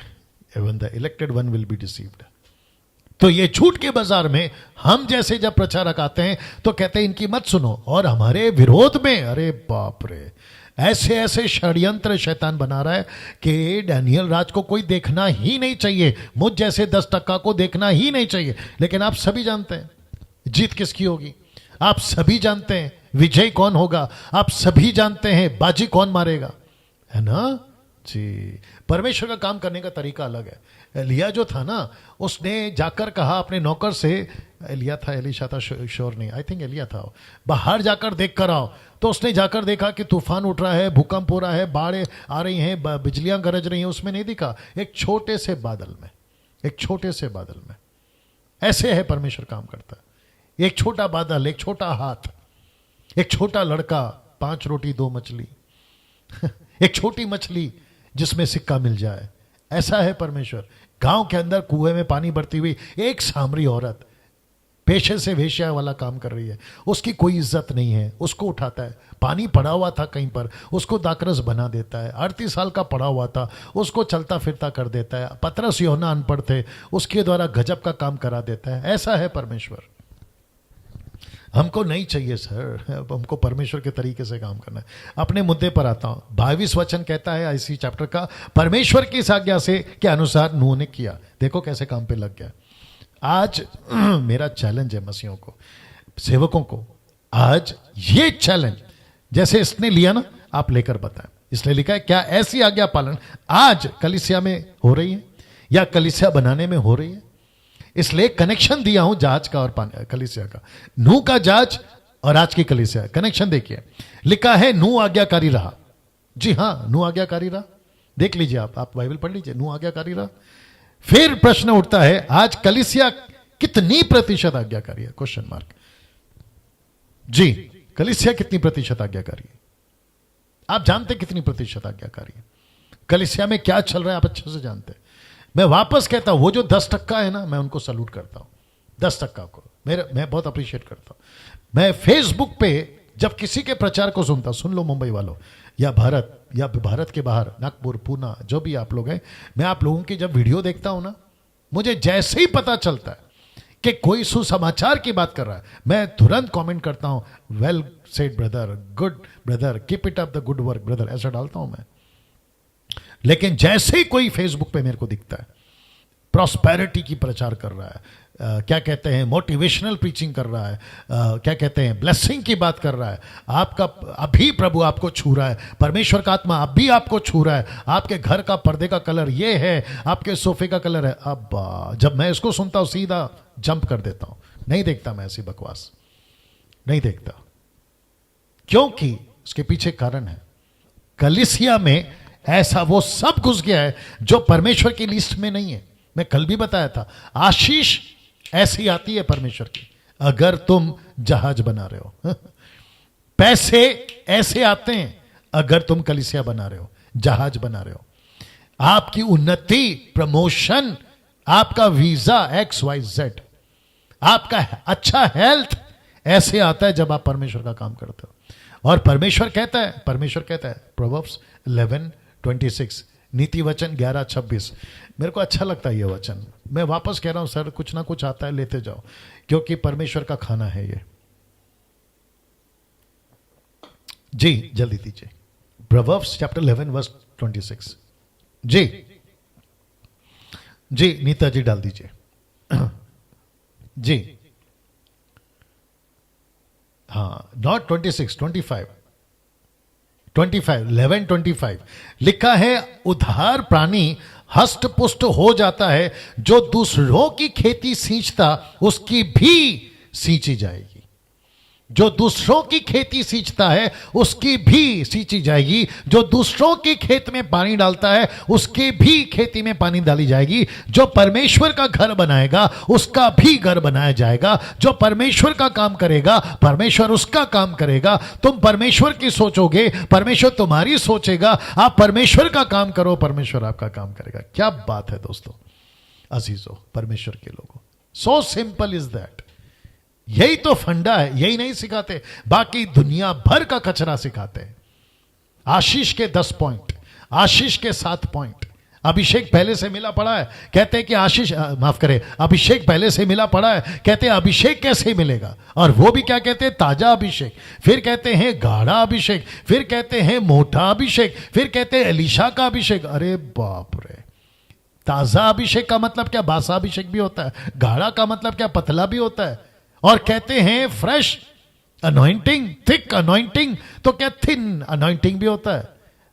even the elected one will be deceived. तो ये झूठ के बाजार में हम जैसे जब प्रचारक आते हैं तो कहते हैं इनकी मत सुनो, और हमारे विरोध में, अरे बाप रे, ऐसे ऐसे षड्यंत्र शैतान बना रहा है कि डैनियल राज को कोई देखना ही नहीं चाहिए, मुझ जैसे 10% को देखना ही नहीं चाहिए। लेकिन आप सभी जानते हैं जीत किसकी होगी, आप सभी जानते हैं विजय कौन होगा, आप सभी जानते हैं बाजी कौन मारेगा, है ना जी। परमेश्वर का काम करने का तरीका अलग है। एलिया जो था ना, उसने जाकर कहा अपने नौकर से, एलिया था, एलीशा था, श्योर नहीं, आई थिंक एलिया था, बाहर जाकर देख कर आओ। तो उसने जाकर देखा कि तूफान उठ रहा है, भूकंप हो रहा है, बाढ़ें आ रही हैं, बिजलियां गरज रही हैं, उसमें नहीं दिखा, एक छोटे से बादल में, एक छोटे से बादल में। ऐसे है परमेश्वर काम करता है। एक छोटा बादल, एक छोटा हाथ, एक छोटा लड़का, 5 रोटी 2 मछली एक छोटी मछली जिसमें सिक्का मिल जाए, ऐसा है परमेश्वर। गांव के अंदर कुएं में पानी भरती हुई एक सामरी औरत पेशे से वेश्या वाला काम कर रही है, उसकी कोई इज्जत नहीं है, उसको उठाता है, पानी पड़ा हुआ था कहीं पर, उसको दाकरस बना देता है, 38 साल का पड़ा हुआ था, उसको चलता फिरता कर देता है, पतरस यूहन्ना अनपढ़ थे, उसके द्वारा गजब का काम करा देता है। ऐसा है परमेश्वर। हमको नहीं चाहिए सर, हमको परमेश्वर के तरीके से काम करना है। अपने मुद्दे पर आता हूं। 22 वचन कहता है इसी चैप्टर का, परमेश्वर की इस आज्ञा से के अनुसार नूह ने किया। देखो कैसे काम पे लग गया। आज मेरा चैलेंज है मसीहों को, सेवकों को, आज ये चैलेंज जैसे इसने लिया ना, आप लेकर बताएं। इसलिए लिखा है, क्या ऐसी आज्ञा पालन आज कलीसिया में हो रही है या कलीसिया बनाने में हो रही है? इसलिए कनेक्शन दिया हूं जहाज का और कलीसिया का। नूह का जहाज और आज की कलीसिया, कनेक्शन देखिए। लिखा है नूह आज्ञाकारी रहा। जी हां, नूह आज्ञाकारी रहा। देख लीजिए, आप बाइबल पढ़ लीजिए, नूह आज्ञाकारी रहा। फिर प्रश्न उठता है, आज कलीसिया कितनी प्रतिशत आज्ञाकारी है? Question mark. जी, कलीसिया कितनी प्रतिशत आज्ञाकारी है? आप जानते कितनी प्रतिशत आज्ञाकारी है? कलीसिया में क्या चल रहा है आप अच्छे से जानते हैं। मैं वापस कहता हूं, वो जो 10% है ना, मैं उनको सल्यूट करता हूं। 10% को मैं बहुत अप्रिशिएट करता हूं। मैं फेसबुक पे जब किसी के प्रचार को सुनता, सुन लो मुंबई वालों या भारत के बाहर, नागपुर, पूना, जो भी आप लोग हैं, मैं आप लोगों की जब वीडियो देखता हूं ना, मुझे जैसे ही पता चलता है कि कोई सुसमाचार की बात कर रहा है, मैं तुरंत कमेंट करता हूं, well said brother, good brother, keep it up the good work brother, ऐसा डालता हूं मैं। लेकिन जैसे ही कोई फेसबुक पे मेरे को दिखता है प्रॉस्पेरिटी की प्रचार कर रहा है, क्या कहते हैं, मोटिवेशनल प्रीचिंग कर रहा है, क्या कहते हैं, ब्लेसिंग की बात कर रहा है, आपका अभी प्रभु आपको छू रहा है, परमेश्वर का आत्मा अभी आपको छू रहा है, आपके घर का पर्दे का कलर ये है, आपके सोफे का कलर है, अब जब मैं इसको सुनता हूं सीधा जंप कर देता हूं। नहीं देखता मैं ऐसी बकवास, नहीं देखता। क्योंकि उसके पीछे कारण है। कलीसिया में ऐसा वो सब घुस गया है जो परमेश्वर की लिस्ट में नहीं है। मैं कल भी बताया था, आशीष ऐसी आती है परमेश्वर की अगर तुम जहाज बना रहे हो। पैसे ऐसे आते हैं अगर तुम कलीसिया बना रहे हो, जहाज बना रहे हो। आपकी उन्नति, प्रमोशन, आपका वीजा XYZ, आपका अच्छा हेल्थ ऐसे आता है जब आप परमेश्वर का काम करते हो। और परमेश्वर कहता है प्रोवर्ब्स 11:26, नीति वचन 11:26। मेरे को अच्छा लगता है ये वचन। मैं वापस कह रहा हूं सर, कुछ ना कुछ आता है, लेते जाओ, क्योंकि परमेश्वर का खाना है ये। जी जल्दी दीजिए, प्रोवर्ब्स चैप्टर 11:26। जी नीता जी डाल दीजिए। जी हाँ, नॉट 26, 25, 11:25 लिखा है, उधार प्राणी हष्ट पुष्ट हो जाता है, जो दूसरों की खेती सींचता उसकी भी सींची जाएगी। जो दूसरों की खेती सींचता है उसकी भी सींची जाएगी। जो दूसरों के खेत में पानी डालता है उसके भी खेती में पानी डाली जाएगी। जो परमेश्वर का घर बनाएगा उसका भी घर बनाया जाएगा। जो परमेश्वर का काम करेगा परमेश्वर उसका काम करेगा। तुम परमेश्वर की सोचोगे, परमेश्वर तुम्हारी सोचेगा। आप परमेश्वर का काम करो, परमेश्वर आपका काम करेगा। क्या बात है दोस्तों, अजीजों, परमेश्वर के लोगों। So simple is that. यही तो फंडा है, यही नहीं सिखाते, बाकी दुनिया भर का कचरा सिखाते हैं। आशीष के 10 पॉइंट, आशीष के 7 पॉइंट, अभिषेक पहले से मिला पड़ा है, कहते हैं कि आशीष, माफ करें, अभिषेक पहले से मिला पड़ा है, कहते हैं अभिषेक कैसे मिलेगा, और वो भी क्या कहते हैं, ताजा अभिषेक, फिर कहते हैं गाढ़ा अभिषेक, फिर कहते हैं मोटा अभिषेक, फिर कहते हैं एलीशा का अभिषेक। अरे बाप रे, ताजा अभिषेक का मतलब क्या, बासा अभिषेक भी होता है, गाढ़ा का मतलब क्या, पतला भी होता है, और कहते हैं फ्रेश अनॉइंटिंग, थिक अनॉइंटिंग, तो क्या थिन अनॉइंटिंग भी होता है।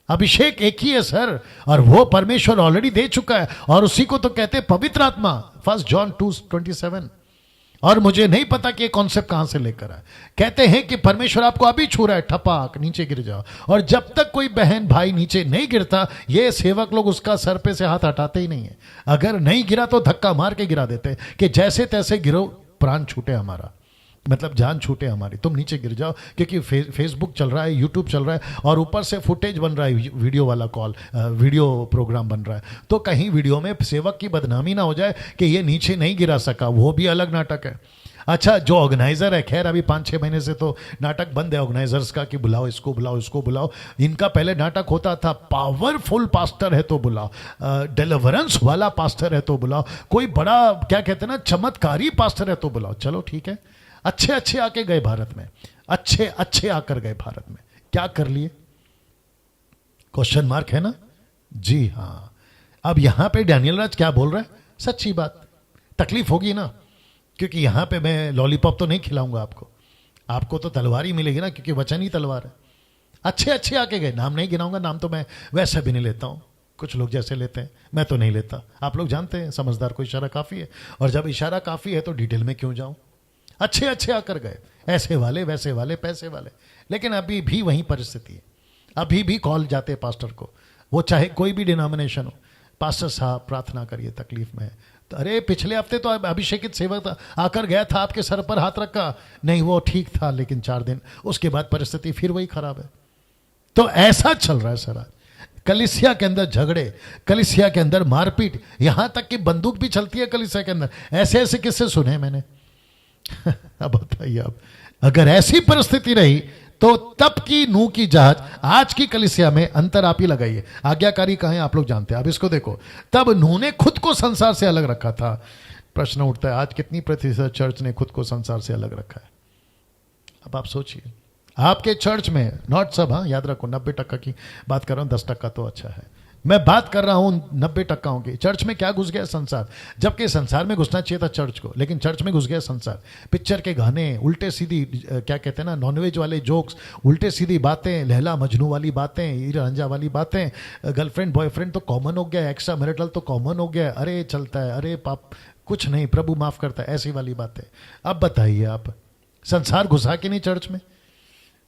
अभिषेक एक ही है सर, और वो परमेश्वर ऑलरेडी दे चुका है, और उसी को तो कहते हैं पवित्र आत्मा, 1 जॉन 2:27। और मुझे नहीं पता कि ये कॉन्सेप्ट कहां से लेकर आए। कहते हैं कि परमेश्वर आपको अभी छू रहा है, ठपाक नीचे गिर जाओ, और जब तक कोई बहन भाई नीचे नहीं गिरता, ये सेवक लोग उसका सर पे से हाथ हटाते ही नहीं है। अगर नहीं गिरा तो धक्का मार के गिरा देते हैं कि जैसे तैसे गिरो, प्राण छूटे हमारा, मतलब जान छूटे हमारी, तुम नीचे गिर जाओ। क्योंकि फेसबुक चल रहा है, यूट्यूब चल रहा है, और ऊपर से फुटेज बन रहा है, वीडियो वाला वीडियो प्रोग्राम बन रहा है, तो कहीं वीडियो में सेवक की बदनामी ना हो जाए कि ये नीचे नहीं गिरा सका, वो भी अलग नाटक है। अच्छा, जो ऑर्गेनाइजर है, खैर अभी 5-6 महीने से तो नाटक बंद है ऑर्गेनाइजर्स का कि बुलाओ इसको, बुलाओ इसको, बुलाओ। इनका पहले नाटक होता था, पावरफुल पास्टर है तो बुलाओ, डिलीवरेंस वाला पास्टर है तो बुलाओ, कोई बड़ा क्या कहते हैं ना, चमत्कारी पास्टर है तो बुलाओ। चलो ठीक है, अच्छे अच्छे आके गए भारत में, अच्छे अच्छे आकर गए भारत में, क्या कर लिए? क्वेश्चन मार्क है ना? जी हां। अब यहां पे डैनियल राज क्या बोल रहा है? सच्ची बात, तकलीफ होगी ना, क्योंकि यहां पे मैं लॉलीपॉप तो नहीं खिलाऊंगा आपको, आपको तो तलवार ही मिलेगी ना, क्योंकि वचन ही तलवार है। अच्छे अच्छे आके गए, नाम नहीं गिनाऊंगा, नाम तो मैं वैसे भी नहीं लेता हूं, कुछ लोग जैसे लेते हैं, मैं तो नहीं लेता। आप लोग जानते हैं समझदार को इशारा काफी है, और जब इशारा काफी है तो डिटेल में क्यों जाऊं। अच्छे अच्छे आकर गए, ऐसे वाले वैसे वाले पैसे वाले, लेकिन अभी भी वही परिस्थिति है। अभी भी कॉल जाते हैं पास्टर को, वो चाहे कोई भी डिनोमिनेशन हो, पास्टर साहब प्रार्थना करिए, तकलीफ में है। तो अरे पिछले हफ्ते तो अभिषेकित सेवक आकर गया था, आपके सर पर हाथ रखा, नहीं वो ठीक था, लेकिन 4 दिन उसके बाद परिस्थिति फिर वही खराब है। तो ऐसा चल रहा है सर आज कलीसिया के अंदर, झगड़े, कलीसिया के अंदर मारपीट, यहां तक कि बंदूक भी चलती है कलीसिया के अंदर। ऐसे ऐसे किस्से सुने मैंने। अब बताइए, अब अगर ऐसी परिस्थिति रही तो तब की नूह की जहाज, आज की कलीसिया में अंतर आप ही लगाइए। आज्ञाकारी कहां है आप लोग जानते हैं। अब इसको देखो, तब नूह ने खुद को संसार से अलग रखा था। प्रश्न उठता है, आज कितनी प्रतिशत चर्च ने खुद को संसार से अलग रखा है? अब आप सोचिए, आपके चर्च में, नॉट सब, हाँ याद रखो 90% की बात कर रहा हूं, 10% तो अच्छा है, मैं बात कर रहा हूं 90% की। चर्च में क्या घुस गया? संसार। जबकि संसार में घुसना चाहिए था चर्च को, लेकिन चर्च में घुस गया संसार। पिक्चर के गाने, उल्टे सीधी क्या कहते हैं ना, नॉनवेज वाले जोक्स, उल्टे सीधी बातें, लैला मजनू वाली बातें, हीरा रंझा वाली बातें, गर्लफ्रेंड बॉयफ्रेंड तो कॉमन हो गया, एक्स्ट्रा मैरिटल तो कॉमन हो गया, अरे चलता है, अरे पाप कुछ नहीं, प्रभु माफ करता है, ऐसी वाली बातें। अब बताइए आप, संसार घुसा कि नहीं चर्च में?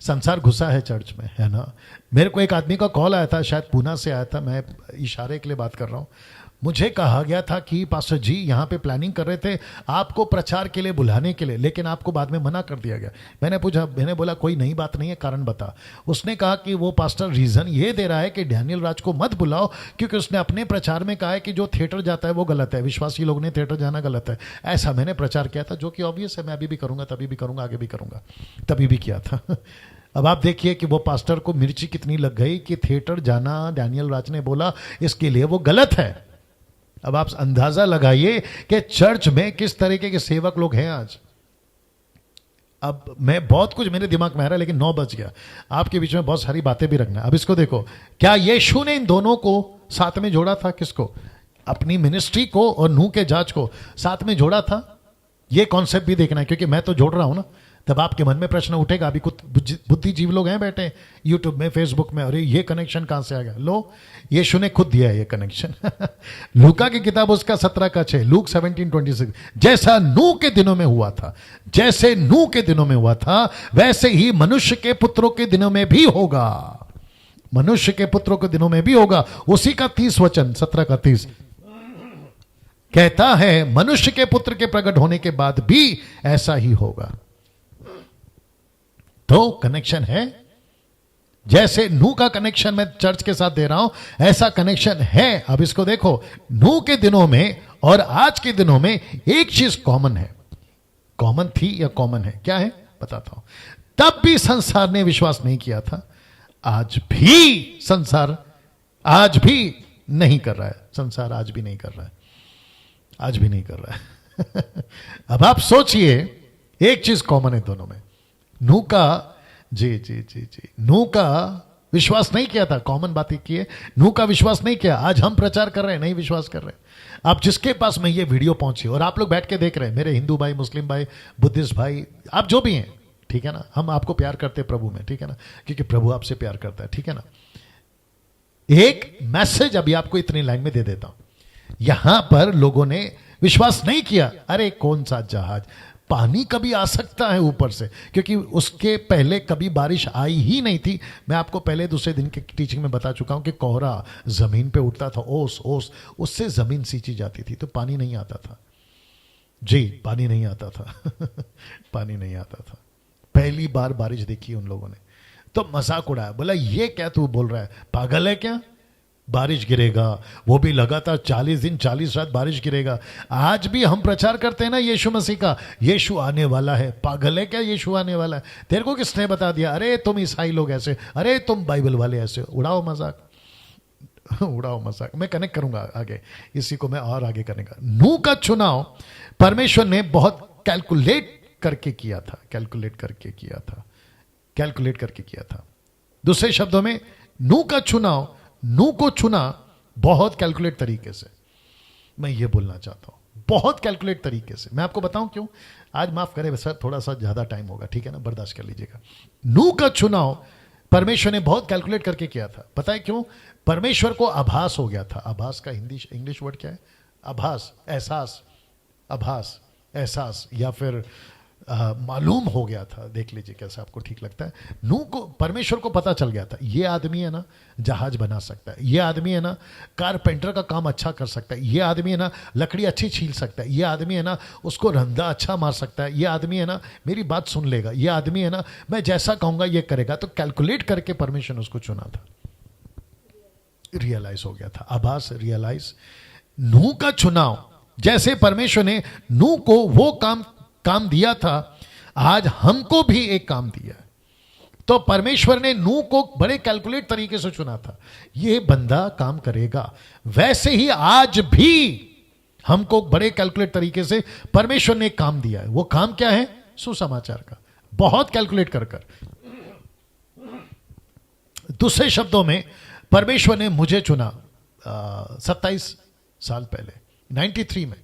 संसार घुसा है चर्च में, है ना। मेरे को एक आदमी का कॉल आया था, शायद पूना से आया था, मैं इशारे के लिए बात कर रहा हूँ। मुझे कहा गया था कि पास्टर जी यहाँ पे प्लानिंग कर रहे थे आपको प्रचार के लिए बुलाने के लिए, लेकिन आपको बाद में मना कर दिया गया। मैंने पूछा, मैंने बोला कोई नई बात नहीं है, कारण बता। उसने कहा कि वो पास्टर रीजन ये दे रहा है कि डैनियल राज को मत बुलाओ, क्योंकि उसने अपने प्रचार में कहा है कि जो थिएटर जाता है वो गलत है, विश्वासी लोग ने थिएटर जाना गलत है। ऐसा मैंने प्रचार किया था, जो कि ऑब्वियस है, मैं अभी भी करूंगा, तभी भी करूंगा, आगे भी करूंगा, तभी भी किया था। अब आप देखिए कि वो पास्टर को मिर्ची कितनी लग गई कि थिएटर जाना डैनियल राज ने बोला इसके लिए वो गलत है। अब आप अंदाजा लगाइए कि चर्च में किस तरीके के सेवक लोग हैं आज। अब मैं बहुत कुछ मेरे दिमाग में आ रहा है, लेकिन 9 बज गया, आपके बीच में बहुत सारी बातें भी रखना। अब इसको देखो, क्या यीशु ने इन दोनों को साथ में जोड़ा था? किसको? अपनी मिनिस्ट्री को और नूह के जहाज को साथ में जोड़ा था? ये कॉन्सेप्ट भी देखना है, क्योंकि मैं तो जोड़ रहा हूं ना। तब आपके मन में प्रश्न उठेगा, अभी कुछ बुद्धिजीवी लोग हैं बैठे यूट्यूब में, फेसबुक में, अरे ये कनेक्शन कहां से आ गया? लो, यीशु ने खुद दिया है ये कनेक्शन। लूका की किताब उसका 17:6, लूक 17:26, जैसा नूह के दिनों में हुआ था, जैसे नूह के दिनों में हुआ था, वैसे ही मनुष्य के पुत्रों के दिनों में भी होगा। मनुष्य के पुत्रों के दिनों में भी होगा। उसी का 30 वचन, 17:30 कहता है, मनुष्य के पुत्र के प्रकट होने के बाद भी ऐसा ही होगा। तो कनेक्शन है, जैसे नूह का कनेक्शन मैं चर्च के साथ दे रहा हूं, ऐसा कनेक्शन है। अब इसको देखो, नूह के दिनों में और आज के दिनों में एक चीज कॉमन है। कॉमन थी या कॉमन है? क्या है बताता हूं। तब भी संसार ने विश्वास नहीं किया था, आज भी संसार, आज भी नहीं कर रहा है। संसार आज भी नहीं कर रहा है, आज भी नहीं कर रहा है। अब आप सोचिए, एक चीज कॉमन है दोनों में। नूह का, जी जी जी जी, नूह का विश्वास नहीं किया था, कॉमन बात ही की है। नूह का विश्वास नहीं किया, आज हम प्रचार कर रहे हैं, नहीं विश्वास कर रहे हैं। आप जिसके पास में ये वीडियो पहुंची और आप लोग बैठ के देख रहे हैं, मेरे हिंदू भाई, मुस्लिम भाई, बुद्धिस्ट भाई, आप जो भी हैं, ठीक है ना, हम आपको प्यार करते हैं प्रभु में, ठीक है ना, क्योंकि प्रभु आपसे प्यार करता है, ठीक है ना। एक मैसेज अभी आपको इतनी लाइन में दे देता हूं। यहां पर लोगों ने विश्वास नहीं किया, अरे कौन सा जहाज, पानी कभी आ सकता है ऊपर से, क्योंकि उसके पहले कभी बारिश आई ही नहीं थी। मैं आपको पहले दूसरे दिन की टीचिंग में बता चुका हूं कि कोहरा जमीन पे उठता था, ओस ओस, उससे जमीन सींची जाती थी, तो पानी नहीं आता था। जी, पानी नहीं आता था। पानी नहीं आता था। पहली बार बारिश देखी उन लोगों ने, तो मजाक उड़ाया, बोला ये क्या तू बोल रहा है, पागल है क्या, बारिश गिरेगा, वो भी लगातार 40 दिन 40 रात बारिश गिरेगा। आज भी हम प्रचार करते हैं ना यीशु मसीह का, यीशु आने वाला है, पागल है क्या, यीशु आने वाला है, तेरे को किसने बता दिया, अरे तुम ईसाई लोग ऐसे, अरे तुम बाइबल वाले ऐसे, उड़ाओ मजाक। उड़ाओ मजाक, मैं कनेक्ट करूंगा आगे, इसी को मैं और आगे करेगा। नूह का चुनाव परमेश्वर ने बहुत कैलकुलेट करके किया था, कैलकुलेट करके किया था, कैलकुलेट करके किया था। दूसरे शब्दों में, नूह का चुनाव, नूह को चुना बहुत कैलकुलेट तरीके से। मैं ये बोलना चाहता हूं, बहुत कैलकुलेट तरीके से। मैं आपको बताऊं क्यों। आज माफ करें सर, थोड़ा सा ज्यादा टाइम होगा, ठीक है ना, बर्दाश्त कर लीजिएगा। नूह का चुनाव परमेश्वर ने बहुत कैलकुलेट करके किया था। पता है क्यों? परमेश्वर को आभास हो गया था। आभास का हिंदी इंग्लिश वर्ड क्या है? आभास, एहसास, आभास, एहसास, या फिर मालूम हो गया था। देख लीजिए कैसा आपको ठीक लगता है। नूह को, परमेश्वर को पता चल गया था, ये आदमी है ना जहाज बना सकता है, ये आदमी है ना कारपेंटर का काम अच्छा कर सकता है, ये आदमी है ना लकड़ी अच्छी छील सकता है, ये आदमी है ना उसको रंधा अच्छा मार सकता है, ये आदमी है ना मेरी बात सुन लेगा, ये आदमी है ना मैं जैसा कहूंगा ये करेगा। तो कैलकुलेट करके परमेश्वर ने उसको चुना था। रियलाइज हो गया था, आभास, रियलाइज। नूह का चुनाव, जैसे परमेश्वर ने नूह को वो काम दिया था, आज हमको भी एक काम दिया है। तो परमेश्वर ने नूह को बड़े कैलकुलेट तरीके से चुना था, ये बंदा काम करेगा। वैसे ही आज भी हमको बड़े कैलकुलेट तरीके से परमेश्वर ने एक काम दिया है। वो काम क्या है? सुसमाचार का, बहुत कैलकुलेट कर। दूसरे शब्दों में, परमेश्वर ने मुझे चुना 27 साल पहले, 93 में।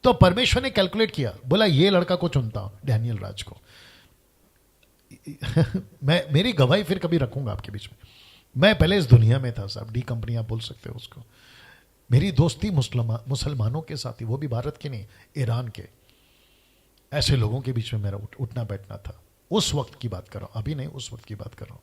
तो परमेश्वर ने कैलकुलेट किया, बोला ये लड़का को चुनता हूं, डैनियल राज को। मैं मेरी गवाही फिर कभी रखूंगा आपके बीच में। मैं पहले इस दुनिया में था साहब, डी कंपनी आप बोल सकते हो उसको। मेरी दोस्ती मुसलमानों के साथ थी, वो भी भारत के नहीं, ईरान के। ऐसे लोगों के बीच में मेरा उठना बैठना था। उस वक्त की बात कर रहा हूं, अभी नहीं, उस वक्त की बात कर रहा हूं।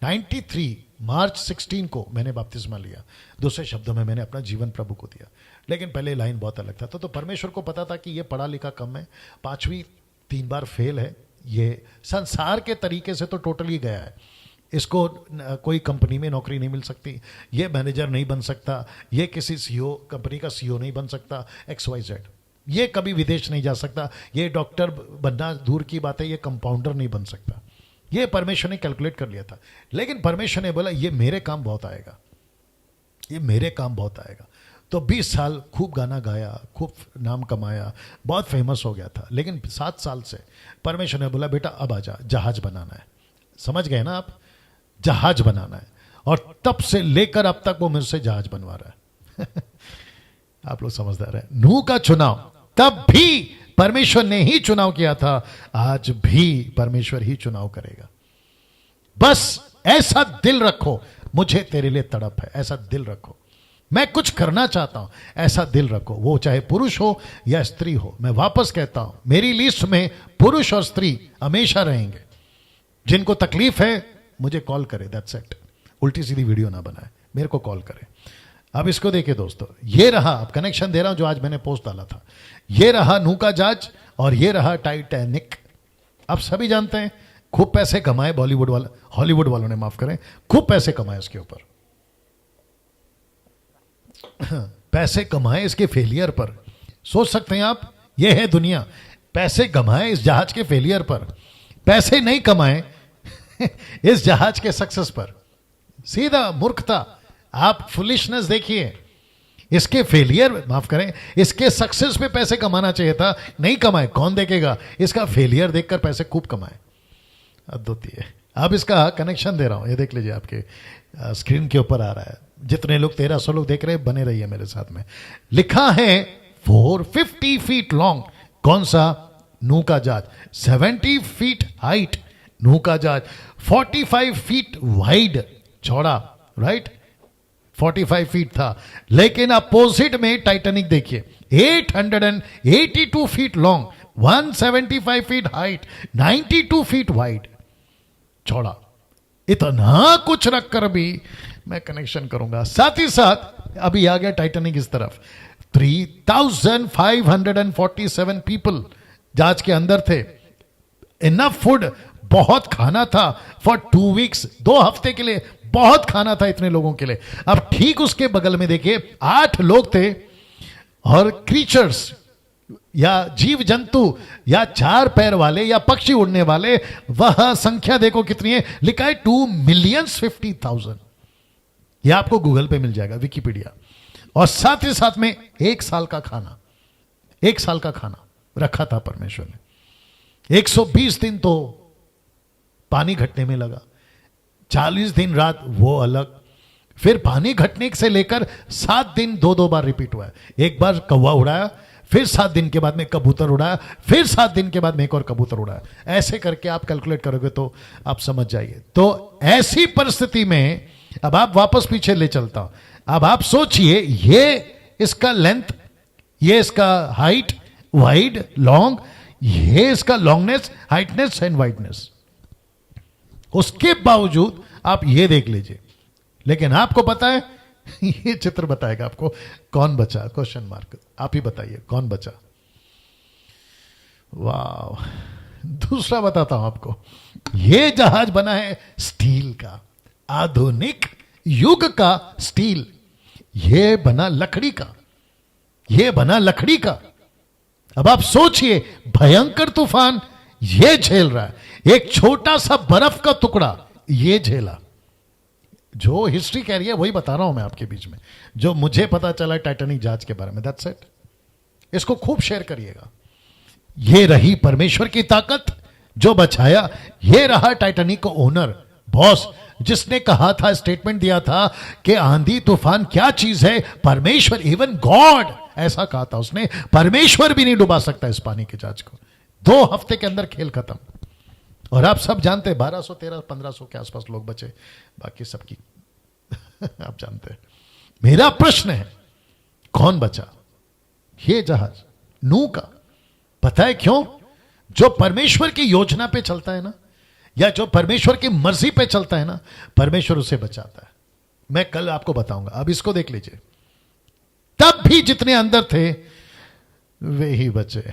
93 मार्च 16 को मैंने बपतिस्मा लिया। दूसरे शब्दों में, मैंने अपना जीवन प्रभु को दिया। लेकिन पहले लाइन बहुत अलग था। तो परमेश्वर को पता था कि ये पढ़ा लिखा कम है, 5वीं 3 बार फेल है, ये संसार के तरीके से तो टोटली गया है। इसको कोई कंपनी में नौकरी नहीं मिल सकती, ये मैनेजर नहीं बन सकता, ये किसी सीईओ कंपनी का सीईओ नहीं बन सकता, XYZ। ये कभी विदेश नहीं जा सकता, ये डॉक्टर बनना दूर की बात है, ये कंपाउंडर नहीं बन सकता। ये परमेश्वर ने कैलकुलेट कर लिया था। लेकिन परमेश्वर ने बोला ये मेरे काम बहुत आएगा, ये मेरे काम बहुत आएगा। तो 20 साल खूब गाना गाया, खूब नाम कमाया, बहुत फेमस हो गया था। लेकिन 7 साल से परमेश्वर ने बोला बेटा अब आजा, जहाज बनाना है। समझ गए ना आप? जहाज बनाना है। और तब से लेकर अब तक वो मुझसे जहाज बनवा रहा है। आप लोग समझदार हैं। नूह का चुनाव तब भी परमेश्वर ने ही चुनाव किया था, आज भी परमेश्वर ही चुनाव करेगा। बस ऐसा दिल रखो, मुझे तेरे लिए तड़प है, ऐसा दिल रखो। मैं कुछ करना चाहता हूं, ऐसा दिल रखो। वो चाहे पुरुष हो या स्त्री हो। मैं वापस कहता हूं, मेरी लिस्ट में पुरुष और स्त्री हमेशा रहेंगे। जिनको तकलीफ है मुझे कॉल करे, दैट्स इट। उल्टी सीधी वीडियो ना बनाए, मेरे को कॉल करे। अब इसको देखिए दोस्तों, ये रहा, अब कनेक्शन दे रहा हूं जो आज मैंने पोस्ट डाला था। ये रहा नूह का जहाज और ये रहा टाइटैनिक। अब सभी जानते हैं खूब पैसे कमाए बॉलीवुड वाला, हॉलीवुड वालों ने, माफ करें, खूब पैसे कमाए इसके ऊपर। पैसे कमाए इसके फेलियर पर। सोच सकते हैं आप, ये है दुनिया। पैसे कमाए इस जहाज के फेलियर पर, पैसे नहीं कमाए इस जहाज के सक्सेस पर। सीधा मूर्खता। आप फुलिशनेस देखिए। इसके फेलियर, माफ करें, इसके सक्सेस पे पैसे कमाना चाहिए था, नहीं कमाए। कौन देखेगा? इसका फेलियर देखकर पैसे खूब कमाए। अद्भुत। अब इसका कनेक्शन दे रहा हूं, ये देख लीजिए, आपके स्क्रीन के ऊपर आ रहा है। जितने लोग 1300 लोग देख रहे हैं, बने रहिए मेरे साथ में। लिखा है 450 फीट लॉन्ग। कौन सा? नूह का जहाज। 70 फीट हाइट नूह का जहाज। 45 फीट वाइड, चौड़ा, राइट, 45 फीट था। लेकिन अपोजिट में टाइटैनिक देखिए, 882 feet long, 175 feet height, 92 feet wide, चौड़ा। इतना कुछ रखकर भी मैं कनेक्शन करूंगा। साथ ही साथ अभी आ गया टाइटैनिक इस तरफ। 3547 पीपल जहाज के अंदर थे। इनफ फूड, बहुत खाना था फॉर 2 वीक्स, 2 हफ्ते के लिए बहुत खाना था इतने लोगों के लिए। अब ठीक उसके बगल में देखिए 8 लोग थे और क्रीचर्स या जीव जंतु या 4 पैर वाले या पक्षी उड़ने वाले, वह संख्या देखो कितनी है। लिखा है 2,50,000। यह आपको गूगल पे मिल जाएगा, विकिपीडिया। और साथ ही साथ में 1 साल का खाना, 1 साल का खाना रखा था परमेश्वर ने। 120 दिन तो पानी घटने में लगा, 40 दिन रात वो अलग, फिर पानी घटने से लेकर 7 दिन दो बार रिपीट हुआ है। एक बार कौवा उड़ाया, फिर 7 दिन के बाद में कबूतर उड़ाया, फिर 7 दिन के बाद में एक और कबूतर उड़ाया। ऐसे करके आप कैलकुलेट करोगे तो आप समझ जाइए। तो ऐसी परिस्थिति में अब आप वापस पीछे ले चलता हूं। अब आप सोचिए, ये इसका लेंथ, ये इसका हाइट, वाइड, लॉन्ग, ये इसका लॉन्गनेस, हाइटनेस एंड वाइडनेस। उसके बावजूद आप ये देख लीजिए, लेकिन आपको पता है ये चित्र बताएगा आपको कौन बचा, क्वेश्चन मार्क। आप ही बताइए कौन बचा। वाह, दूसरा बताता हूं आपको। ये जहाज बना है स्टील का, आधुनिक युग का स्टील। ये बना लकड़ी का, ये बना लकड़ी का। अब आप सोचिए, भयंकर तूफान ये झेल रहा है, एक छोटा सा बर्फ का टुकड़ा ये झेला। जो हिस्ट्री कह रही है वही बता रहा हूं मैं आपके बीच में, जो मुझे पता चला टाइटैनिक जहाज के बारे में। That's it. इसको खूब शेयर करिएगा। ये रही परमेश्वर की ताकत जो बचाया। ये रहा टाइटैनिक का ओनर, बॉस, जिसने कहा था, स्टेटमेंट दिया था कि आंधी तूफान क्या चीज है, परमेश्वर, इवन गॉड, ऐसा कहा था उसने, परमेश्वर भी नहीं डुबा सकता इस पानी के जहाज को। 2 हफ्ते के अंदर खेल खत्म। और आप सब जानते हैं 1200, 1300, 1500 के आसपास लोग बचे, बाकी सबकी आप जानते हैं। मेरा प्रश्न है, कौन बचा? ये जहाज नूह का। पता है क्यों? जो परमेश्वर की योजना पे चलता है ना, या जो परमेश्वर की मर्जी पे चलता है ना, परमेश्वर उसे बचाता है। मैं कल आपको बताऊंगा। अब इसको देख लीजिए। तब भी जितने अंदर थे वे ही बचे,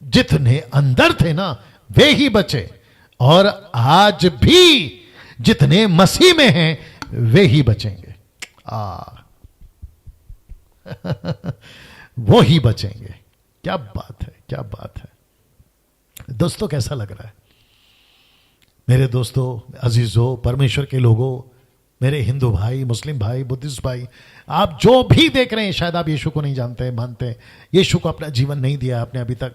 जितने अंदर थे ना वे ही बचे। और आज भी जितने मसीह में हैं वे ही बचेंगे। वो ही बचेंगे। क्या बात है, क्या बात है। दोस्तों, कैसा लग रहा है? मेरे दोस्तों, अजीजों, परमेश्वर के लोगों, मेरे हिंदू भाई, मुस्लिम भाई, बुद्धिस्ट भाई, आप जो भी देख रहे हैं, शायद आप यीशु को नहीं जानते हैं, मानते हैं, यीशु को अपना जीवन नहीं दिया आपने अभी तक,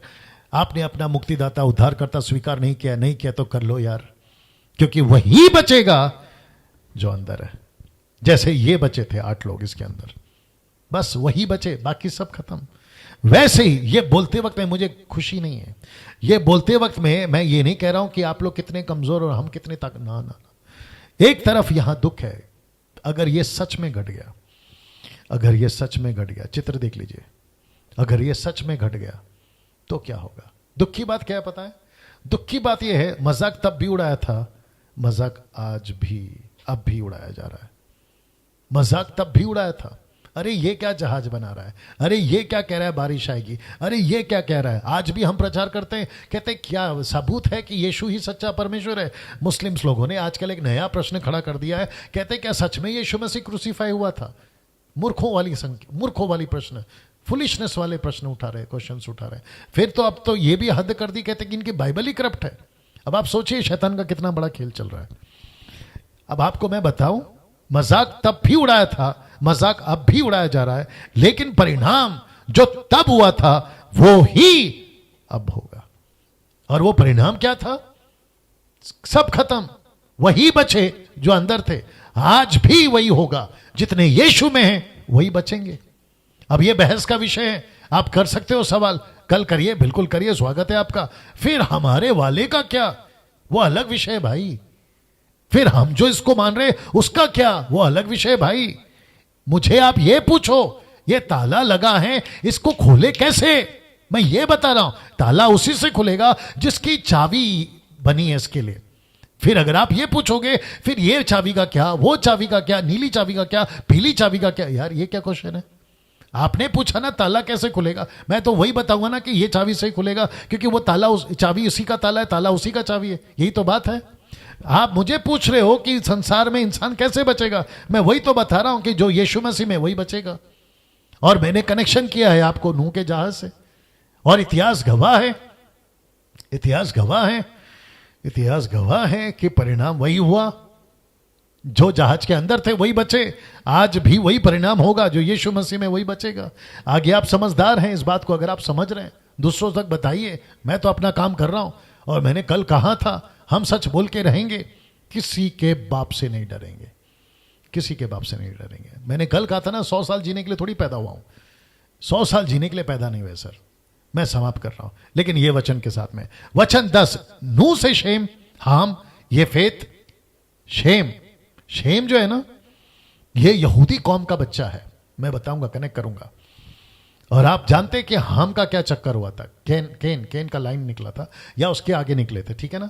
आपने अपना मुक्तिदाता, उद्धारकर्ता स्वीकार नहीं किया। नहीं किया तो कर लो यार, क्योंकि वही बचेगा जो अंदर है। जैसे ये बचे थे 8 लोग इसके अंदर, बस वही बचे, बाकी सब खत्म। वैसे ही ये बोलते वक्त में मुझे खुशी नहीं है। ये बोलते वक्त में मैं ये नहीं कह रहा हूं कि आप लोग कितने कमजोर और हम कितने ताकत, ना ना ना। एक तरफ यहां दुख है। अगर ये सच में घट गया, अगर ये सच में घट गया, चित्र देख लीजिए, अगर ये सच में घट गया तो क्या होगा? दुख की बात क्या है पता है? दुख की बात यह है, मजाक तब भी उड़ाया था, मजाक आज भी, अब भी उड़ाया जा रहा है। मजाक तब भी उड़ाया था, अरे ये क्या जहाज बना रहा है, अरे ये क्या कह रहा है बारिश आएगी, अरे ये क्या कह रहा है। आज भी हम प्रचार करते हैं, कहते हैं क्या सबूत है कि यीशु ही सच्चा परमेश्वर है। मुस्लिम्स लोगों ने आजकल एक नया प्रश्न खड़ा कर दिया है, कहते हैं क्या सच में यीशु मसीह क्रूसीफाई हुआ था? मूर्खों वाली प्रश्न, फुलिशनेस वाले प्रश्न उठा रहे, क्वेश्चंस उठा रहे। फिर तो अब तो ये भी हद कर दी, कहते हैं कि इनकी बाइबल ही करप्ट है। अब आप सोचिए शैतान का कितना बड़ा खेल चल रहा है। अब आपको मैं बताऊं, मजाक तब भी उड़ाया था, मजाक अब भी उड़ाया जा रहा है, लेकिन परिणाम जो तब हुआ था वो ही अब होगा। और वो परिणाम क्या था? सब खत्म, वही बचे जो अंदर थे। आज भी वही होगा, जितने यीशु में हैं वही बचेंगे। अब ये बहस का विषय है, आप कर सकते हो सवाल, कल करिए, बिल्कुल करिए, स्वागत है आपका। फिर हमारे वाले का क्या, वो अलग विषय है भाई। फिर हम जो इसको मान रहे उसका क्या, वो अलग विषय है भाई। मुझे आप ये पूछो, ये ताला लगा है, इसको खोले कैसे? मैं ये बता रहा हूं, ताला उसी से खुलेगा जिसकी चाबी बनी है इसके लिए। फिर अगर आप ये पूछोगे, फिर ये चाबी का क्या, वो चाबी का क्या, नीली चाबी का क्या, पीली चाबी का क्या, यार ये क्या क्वेश्चन है? आपने पूछा ना ताला कैसे खुलेगा, मैं तो वही बताऊंगा ना कि ये चाबी से खुलेगा, क्योंकि वो ताला, चाबी उसी का ताला है, ताला उसी का चाबी है। यही तो बात है। आप मुझे पूछ रहे हो कि संसार में इंसान कैसे बचेगा, मैं वही तो बता रहा हूं कि जो यीशु मसीह में वही बचेगा। और मैंने कनेक्शन किया है आपको नूह के जहाज से, और इतिहास गवाह है, इतिहास गवाह है, इतिहास गवाह है कि परिणाम वही हुआ। जो जहाज के अंदर थे वही बचे, आज भी वही परिणाम होगा, जो यीशु मसीह में वही बचेगा। आगे आप समझदार हैं इस बात को, अगर आप समझ रहे हैं दूसरों तक बताइए, मैं तो अपना काम कर रहा हूं और मैंने कल कहा था हम सच बोल के रहेंगे, किसी के बाप से नहीं डरेंगे, किसी के बाप से नहीं डरेंगे। मैंने कल कहा था ना 100 साल जीने के लिए थोड़ी पैदा हुआ हूं, 100 साल जीने के लिए पैदा नहीं हुए सर। मैं समाप्त कर रहा हूं, लेकिन ये वचन के साथ में वचन 10, नूह से शेम, हाम, ये फेत, शेम। शेम जो है ना, ये यहूदी कौम का बच्चा है, मैं बताऊंगा, कनेक्ट करूंगा। और आप जानते कि हाम का क्या चक्कर हुआ था, केन का लाइन निकला था या उसके आगे निकले थे, ठीक है ना।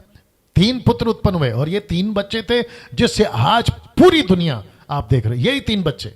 3 पुत्र उत्पन्न हुए और ये 3 बच्चे थे जिससे आज पूरी दुनिया आप देख रहे, यही 3 बच्चे।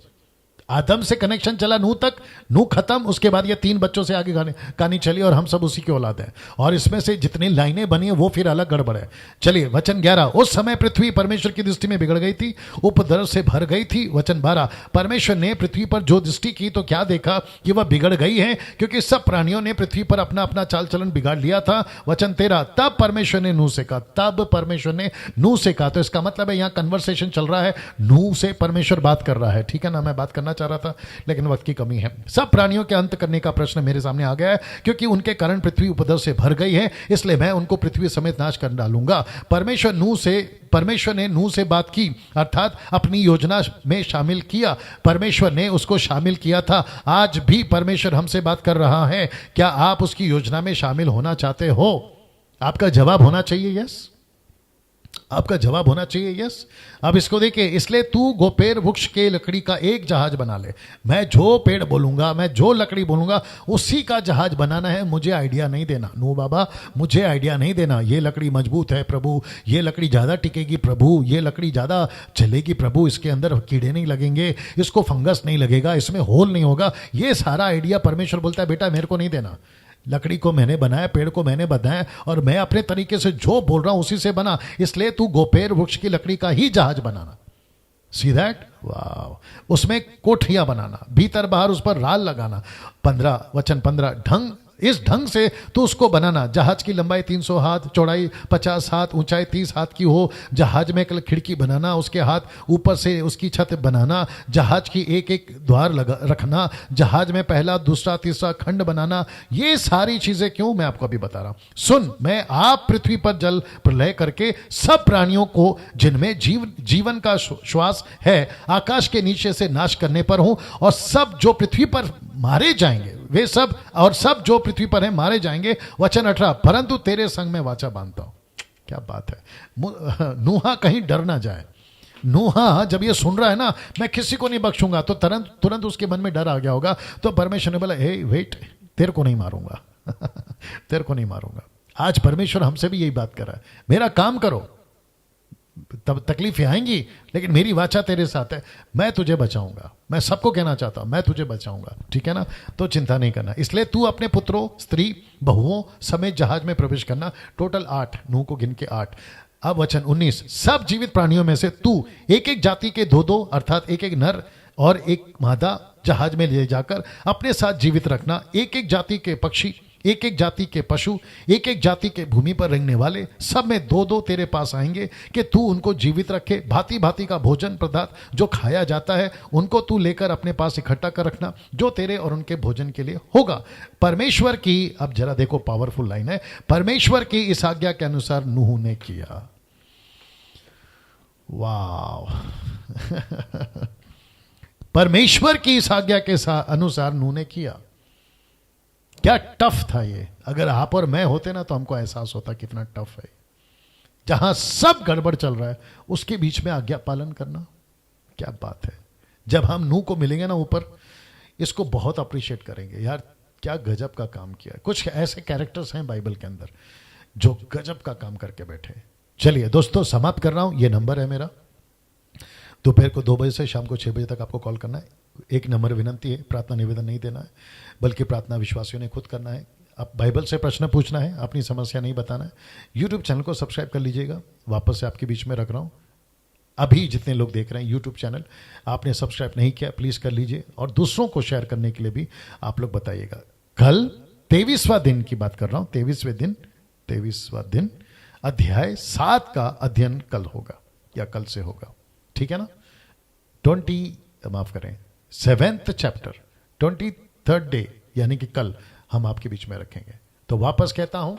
आदम से कनेक्शन चला नूह तक, नूह खत्म, उसके बाद ये 3 बच्चों से आगे कहानी चली और हम सब उसी के औलाद हैं। और इसमें से जितनी लाइनें बनी है वो फिर अलग गड़बड़ है। चलिए वचन 11, उस समय पृथ्वी परमेश्वर की दृष्टि में बिगड़ गई थी, उपद्रव से भर गई थी। वचन 12, परमेश्वर ने पृथ्वी पर जो दृष्टि की तो क्या देखा कि वह बिगड़ गई है, क्योंकि सब प्राणियों ने पृथ्वी पर अपना अपना चाल चलन बिगाड़ लिया था। वचन 13, तब परमेश्वर ने नूह से कहा, तब परमेश्वर ने नूह से कहा, तो इसका मतलब है यहां कन्वर्सेशन चल रहा है, नूह से परमेश्वर बात कर रहा है, ठीक है ना। मैं बात करना चाह रहा था लेकिन वक्त की कमी है। सब प्राणियों के अंत करने का प्रश्न मेरे सामने आ गया है, क्योंकि उनके कारण पृथ्वी उपद्रव से भर गई है, इसलिए मैं उनको पृथ्वी समेत नाश कर डालूंगा। परमेश्वर ने नूह से बात की, अर्थात अपनी योजना में शामिल किया। परमेश्वर ने उसको शामिल किया था। आज भी परमेश्वर हमसे बात कर रहा है। क्या आप उसकी योजना में शामिल होना चाहते हो? आपका जवाब होना चाहिए यस, आपका जवाब होना चाहिए यस। अब इसको देखिए, इसलिए तू गोपेर वृक्ष के लकड़ी का एक जहाज बना ले। मैं जो पेड़ बोलूंगा, मैं जो लकड़ी बोलूंगा, उसी का जहाज बनाना है। मुझे आइडिया नहीं देना, नूह बाबा मुझे आइडिया नहीं देना, ये लकड़ी मजबूत है प्रभु, ये लकड़ी ज्यादा टिकेगी प्रभु, ये लकड़ी ज्यादा चलेगी प्रभु, इसके अंदर कीड़े नहीं लगेंगे, इसको फंगस नहीं लगेगा, इसमें होल नहीं होगा। ये सारा आइडिया परमेश्वर बोलता है बेटा मेरे को नहीं देना। लकड़ी को मैंने बनाया, पेड़ को मैंने बनाया, और मैं अपने तरीके से जो बोल रहा हूं उसी से बना। इसलिए तू गोपेर वृक्ष की लकड़ी का ही जहाज बनाना। सी दैट, वाह। उसमें कोठरियां बनाना, भीतर बाहर उस पर राल लगाना। 15 वचन 15, इस ढंग से तो उसको बनाना, जहाज की लंबाई 300 हाथ, चौड़ाई 50 हाथ, ऊंचाई 30 हाथ की हो। जहाज में एक खिड़की बनाना, उसके हाथ ऊपर से उसकी छत बनाना, जहाज की एक एक द्वार रखना, जहाज में पहला दूसरा तीसरा खंड बनाना। ये सारी चीजें क्यों, मैं आपको अभी बता रहा हूं। सुन, मैं आप पृथ्वी पर जल प्रलय करके सब प्राणियों को जिनमें जीवन का श्वास है आकाश के नीचे से नाश करने पर हूं, और सब जो पृथ्वी पर मारे जाएंगे वे सब, और सब जो पृथ्वी पर हैं मारे जाएंगे। वचन 18, परंतु तेरे संग में वाचा बांधता हूं। क्या बात है। नूहा कहीं डर ना जाए। नूहा जब ये सुन रहा है ना, मैं किसी को नहीं बख्शूंगा, तो तुरंत उसके मन में डर आ गया होगा। तो परमेश्वर ने बोला, हे वेट, तेरे को नहीं मारूंगा तेरे को नहीं मारूंगा। आज परमेश्वर हमसे भी यही बात कर रहा है, मेरा काम करो, तब तकलीफें आएंगी, लेकिन मेरी वाचा तेरे साथ है, मैं तुझे बचाऊंगा। मैं सबको कहना चाहता हूं, मैं तुझे बचाऊंगा, ठीक है ना। तो चिंता नहीं करना। इसलिए तू अपने पुत्रों, स्त्री, बहुओं समेत जहाज में प्रवेश करना। टोटल 8, नूह को गिन के 8। अब वचन 19, सब जीवित प्राणियों में से तू एक एक जाति के 2-2 अर्थात एक एक नर और एक मादा जहाज में ले जाकर अपने साथ जीवित रखना। एक एक जाति के पक्षी, एक एक जाति के पशु, एक एक जाति के भूमि पर रेंगने वाले, सब में 2-2 तेरे पास आएंगे, कि तू उनको जीवित रखे। भांति भांति का भोजन पदार्थ जो खाया जाता है उनको तू लेकर अपने पास इकट्ठा कर रखना, जो तेरे और उनके भोजन के लिए होगा। परमेश्वर की, अब जरा देखो पावरफुल लाइन है, परमेश्वर की इस आज्ञा के अनुसार नूह ने किया। वाह परमेश्वर की इस आज्ञा के अनुसार नूह ने किया। क्या टफ था ये। अगर आप और मैं होते ना तो हमको एहसास होता कितना टफ है। जहां सब गड़बड़ चल रहा है उसके बीच में आज्ञा पालन करना, क्या बात है। जब हम नूह को मिलेंगे ना ऊपर, इसको बहुत अप्रिशिएट करेंगे, यार क्या गजब का काम किया। कुछ ऐसे कैरेक्टर्स हैं बाइबल के अंदर जो गजब का काम करके बैठे। चलिए दोस्तों, समाप्त कर रहा हूं। ये नंबर है मेरा, दोपहर को 2 बजे से शाम को 6 बजे तक आपको कॉल करना है। एक नंबर विनंती है, प्रार्थना निवेदन नहीं देना है, बल्कि प्रार्थना विश्वासियों ने खुद करना है। आप बाइबल से प्रश्न पूछना है, अपनी समस्या नहीं बताना है। यूट्यूब चैनल को सब्सक्राइब कर लीजिएगा, वापस से आपके बीच में रख रहा हूँ। अभी जितने लोग देख रहे हैं यूट्यूब चैनल, आपने सब्सक्राइब नहीं किया, प्लीज़ कर लीजिए, और दूसरों को शेयर करने के लिए भी आप लोग बताइएगा। कल 23वां दिन की बात कर रहा हूँ, 23वां दिन अध्याय 7 का अध्ययन कल होगा या कल से होगा, ठीक है ना। 7th चैप्टर 23rd डे यानी कि कल हम आपके बीच में रखेंगे। तो वापस कहता हूं,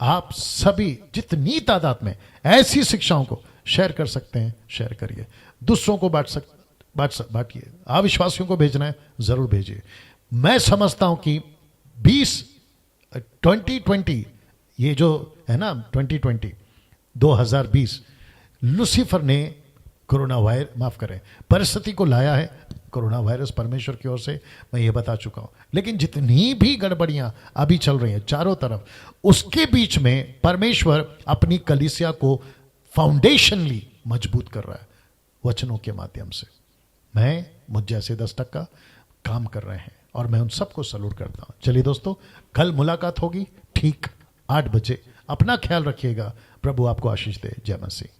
आप सभी जितनी तादाद में ऐसी शिक्षाओं को शेयर कर सकते हैं शेयर करिए, दूसरों को बांटिए। अविश्वासियों को भेजना है जरूर भेजिए। मैं समझता हूं कि 2020 ये जो है ना 2020 लूसीफर ने परिस्थिति को लाया है। कोरोना वायरस परमेश्वर की ओर से, मैं ये बता चुका हूं। लेकिन जितनी भी गड़बड़ियां अभी चल रही हैं चारों तरफ, उसके बीच में परमेश्वर अपनी कलीसिया को फाउंडेशनली मजबूत कर रहा है वचनों के माध्यम से। मुझ जैसे 10% काम कर रहे हैं और मैं उन सबको सलूट करता हूं। चलिए दोस्तों, कल मुलाकात होगी ठीक 8 बजे। अपना ख्याल रखिएगा। प्रभु आपको आशीष दे। जय मसीह।